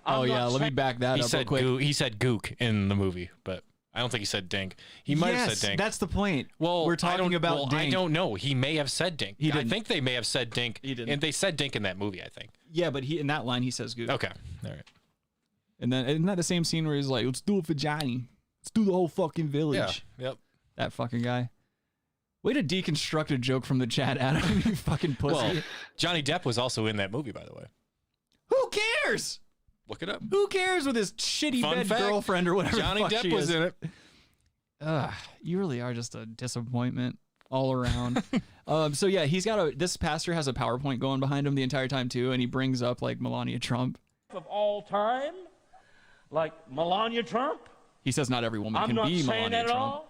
Oh yeah, let me back that He up real said quick. he said gook in the movie, but I don't think he said dink. He might have said dink. That's the point. Well, we're talking about dink. I don't know. He may have said dink. He I didn't. think they may have said dink. He didn't. And they said dink in that movie, I think. Yeah, but in that line he says gook. Okay. All right. And then isn't that the same scene where he's like, "Let's do it for Johnny. Let's do the whole fucking village." Yeah. Yep. That fucking guy. Way to deconstruct a joke from the chat, Adam. You fucking pussy. Well, Johnny Depp was also in that movie, by the way. Who cares? Look it up. Who cares with his shitty Fun bed fact, girlfriend or whatever? Johnny the fuck Depp she was is. in it. You really are just a disappointment all around. So yeah, this pastor has a PowerPoint going behind him the entire time too, and he brings up like Melania Trump. Of all time, like Melania Trump. He says not every woman I'm can not be saying Melania that at Trump. all.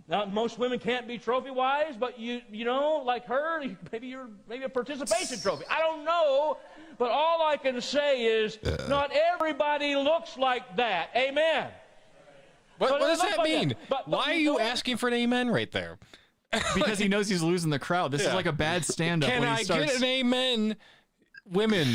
Now, most women can't be trophy-wise, but you know, like her, maybe a participation trophy. I don't know, but all I can say is not everybody looks like that. Amen. What does that like mean? But Why are you asking for an amen right there? Because he knows he's losing the crowd. This is like a bad stand-up. Can when he I starts... get an amen? Women,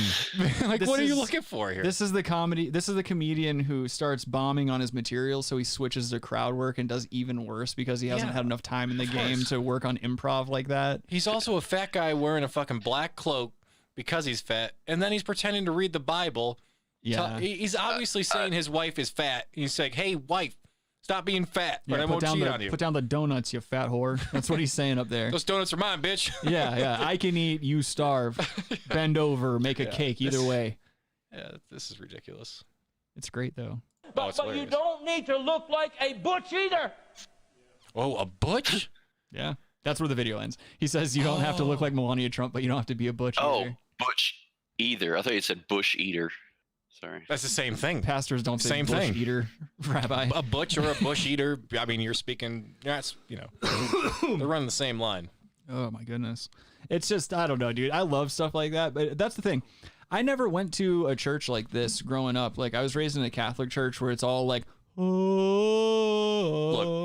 like, This what are you is- looking for here? This is the comedy. This is the comedian who starts bombing on his material, so he switches to crowd work and does even worse because he hasn't Yeah, had enough time in the of game course. to work on improv like that. He's also a fat guy wearing a fucking black cloak because he's fat, and then he's pretending to read the Bible. Yeah. He's obviously saying his wife is fat. He's saying, "Hey, wife, stop being fat, or I won't cheat on you." Put down the donuts, you fat whore. That's what he's saying up there. Those donuts are mine, bitch. Yeah. I can eat, you starve. Bend over, make a cake. Either way. Yeah, this is ridiculous. It's great though. But you don't need to look like a butch either. Oh, a butch? Yeah. That's where the video ends. He says you don't have to look like Melania Trump, but you don't have to be a butch either. Butch either. I thought you said bush eater. Sorry. That's the same thing. Pastors don't say Same bush thing. eater, Rabbi. A butch or a bush eater. I mean, you're speaking. That's they're running the same line. Oh my goodness. It's just, I don't know, dude. I love stuff like that, but that's the thing. I never went to a church like this growing up. Like I was raised in a Catholic church where it's all like, oh.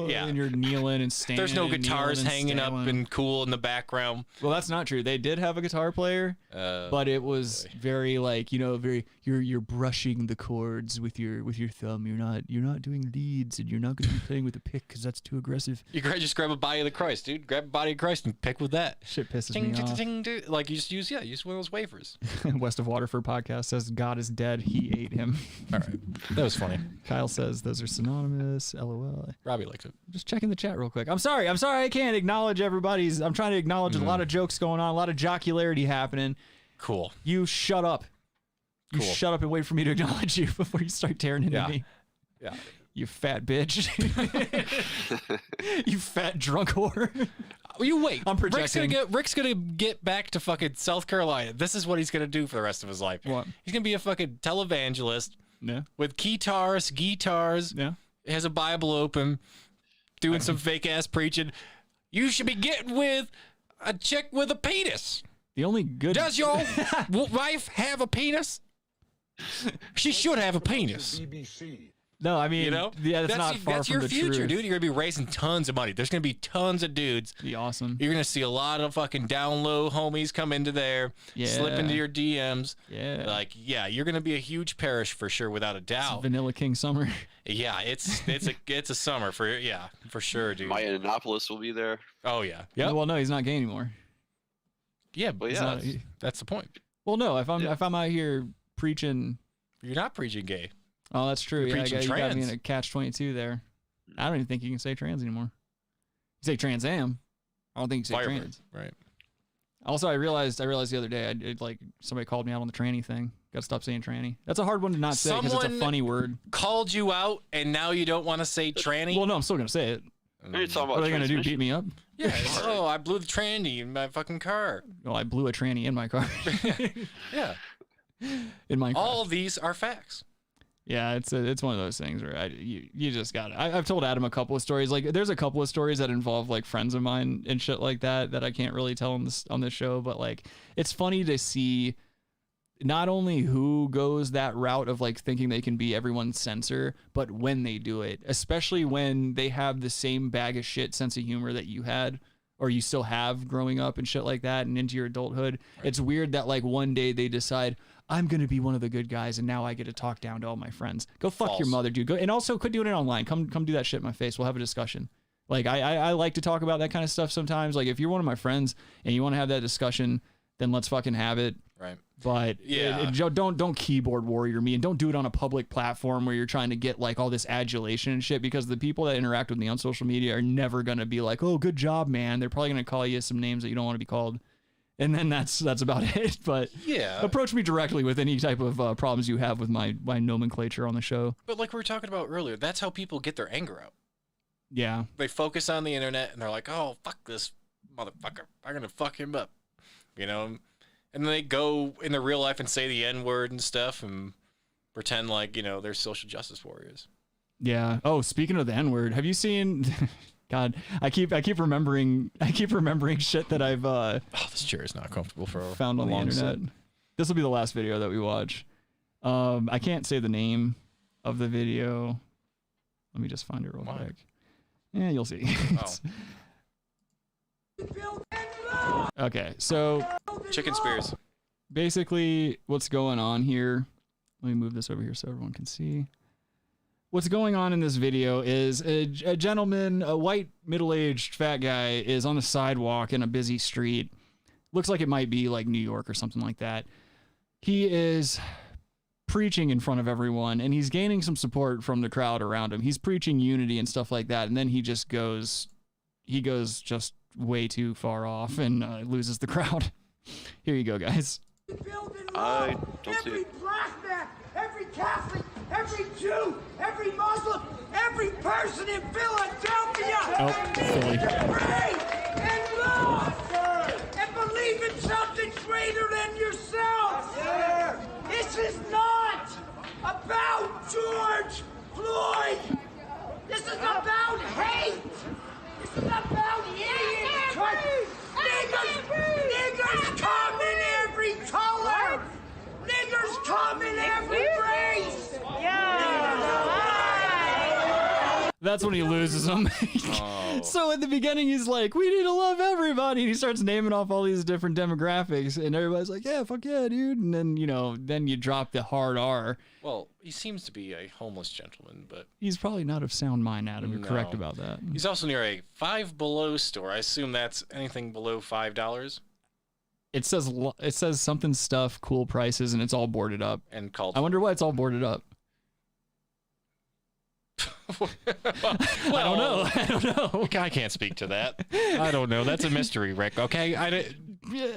Look, Yeah. and you're kneeling and standing. There's no and guitars kneeling and hanging up standing. and cool in the background. Well, that's not true. They did have a guitar player, but it was very like, you know, very you're brushing the chords with your thumb. You're not doing leads, and you're not going to be playing with a pick because that's too aggressive. You just grab a Body of the Christ, dude. Grab a Body of Christ and pick with that. Shit pisses Ding, me ding, off. ding, ding. Like you just use one of those wafers. West of Waterford podcast says God is dead. He ate him. All right, that was funny. Kyle says those are synonymous. LOL. Robbie likes it. Just checking the chat real quick. I'm sorry. I can't acknowledge everybody's. I'm trying to acknowledge a lot of jokes going on, a lot of jocularity happening. Cool. You shut up. You Cool. shut up and wait for me to acknowledge you before you start tearing into me. Yeah. You fat bitch. You fat drunk whore. You wait. I'm projecting. Rick's gonna get back to fucking South Carolina. This is what he's gonna do for the rest of his life. What? He's gonna be a fucking televangelist. Yeah. With guitars. Yeah. He has a Bible open, doing some fake ass preaching. You should be getting with a chick with a penis. The only good. Does your wife have a penis? She should have a penis. No, I mean, You know, yeah, that's not far that's from your the future, truth. dude. You're gonna be raising tons of money. There's gonna be tons of dudes. Be awesome. You're gonna see a lot of fucking down low homies come into there, slip into your DMs. Yeah. Like, yeah, you're gonna be a huge parish for sure, without a doubt. Vanilla King summer. Yeah, it's a summer for sure, dude. My Annapolis will be there. Oh yeah. Yeah. Well, no, he's not gay anymore. Yeah, Well, but yeah, that's the point. Well, no, if I'm out here preaching. You're not preaching gay. Oh, that's true. You're Yeah, preaching you got me in trans. a catch-22 there. I don't even think you can say trans anymore. You say Trans Am. I don't think you say Firebird, trans. right? Also, I realized the other day, like somebody called me out on the tranny thing. Got to stop saying tranny. That's a hard one to not say because it's a Someone funny word. Called you out, and now you don't want to say tranny. Well, no, I'm still gonna say it. You're talking What about are they gonna do? transmission. Beat me up? Yeah. Oh, I blew the tranny in my fucking car. Well, I blew a tranny in my car. Yeah. In my car. All these are facts. Yeah, it's one of those things where you just got it. I've told Adam a couple of stories. Like, there's a couple of stories that involve like friends of mine and shit like that I can't really tell on this show. But like, it's funny to see not only who goes that route of like thinking they can be everyone's censor, but when they do it, especially when they have the same bag of shit sense of humor that you had or you still have growing up and shit like that and into your adulthood. Right. It's weird that like one day they decide, I'm going to be one of the good guys and now I get to talk down to all my friends. Go fuck False. your mother, dude. Go, and also quit doing it online. Come do that shit in my face. We'll have a discussion. Like I like to talk about that kind of stuff sometimes. Like if you're one of my friends and you want to have that discussion, then let's fucking have it. Right. But yeah, don't keyboard warrior me and don't do it on a public platform where you're trying to get like all this adulation and shit, because the people that interact with me on social media are never going to be like, oh, good job, man. They're probably going to call you some names that you don't want to be called. And then that's about it. But yeah, approach me directly with any type of problems you have with my nomenclature on the show. But like we were talking about earlier, that's how people get their anger out. Yeah. They focus on the internet and they're like, oh, fuck this motherfucker. I'm going to fuck him up. You know? And then they go in the real life and say the N-word and stuff and pretend like, you know, they're social justice warriors. Yeah. Oh, speaking of the N-word, have you seen... God, I keep remembering shit that I've oh, this chair is not comfortable for found on the internet. This will be the last video that we watch. I can't say the name of the video. Let me just find it real quick. Yeah, you'll see. Okay, so Chicken Spears. Basically, what's going on here? Let me move this over here so everyone can see. What's going on in this video is a gentleman, a white middle-aged fat guy, is on a sidewalk in a busy street. Looks like it might be like New York or something like that. He is preaching in front of everyone, and he's gaining some support from the crowd around him. He's preaching unity and stuff like that, and then he goes just way too far off and loses the crowd. Here you go, guys. I don't see Every it. black man, every Catholic, every Jew, every Muslim, every person in Philadelphia pray and love and believe in something greater than yourself. This is not about George Floyd. This is about hate. This is about idiots. Niggers come in every color. Niggers come in every race. That's when he loses them. So at the beginning, he's like, we need to love everybody. And he starts naming off all these different demographics. And everybody's like, yeah, fuck yeah, dude. And then, then you drop the hard R. Well, he seems to be a homeless gentleman, but... He's probably not of sound mind, Adam. You're correct about that. He's also near a Five Below store. I assume that's anything below $5. It says something stuff, cool prices, and it's all boarded up. And called... I wonder why it's all boarded up. I don't know. I can't speak to that. I don't know. That's a mystery, Rick. Okay,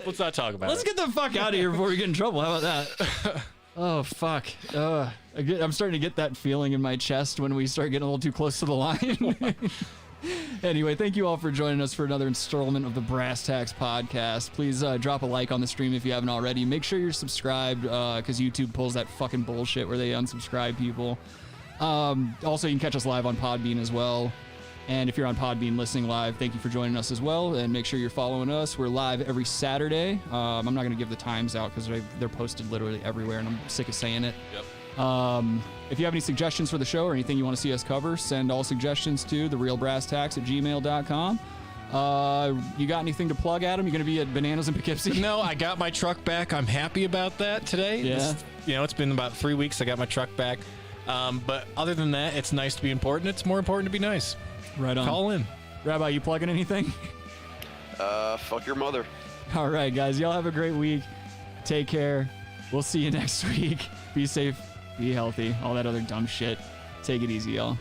let's not talk about it. Let's get the fuck out of here before we get in trouble. How about that? Oh fuck! I'm starting to get that feeling in my chest when we start getting a little too close to the line. Anyway, thank you all for joining us for another installment of the Brass Tacks podcast. Please drop a like on the stream if you haven't already. Make sure you're subscribed because YouTube pulls that fucking bullshit where they unsubscribe people. Also, you can catch us live on Podbean as well. And if you're on Podbean listening live, thank you for joining us as well. And make sure you're following us. We're live every Saturday. I'm not going to give the times out because they're posted literally everywhere, and I'm sick of saying it. Yep. If you have any suggestions for the show or anything you want to see us cover, send all suggestions to therealbrasstacks@gmail.com. You got anything to plug, Adam? You going to be at Bananas in Poughkeepsie? No, I got my truck back. I'm happy about that today. Yeah. It's been about 3 weeks. I got my truck back. But other than that, it's nice to be important. It's more important to be nice. Right on. Call in. Rabbi, you plugging anything? Fuck your mother. All right, guys. Y'all have a great week. Take care. We'll see you next week. Be safe. Be healthy. All that other dumb shit. Take it easy, y'all.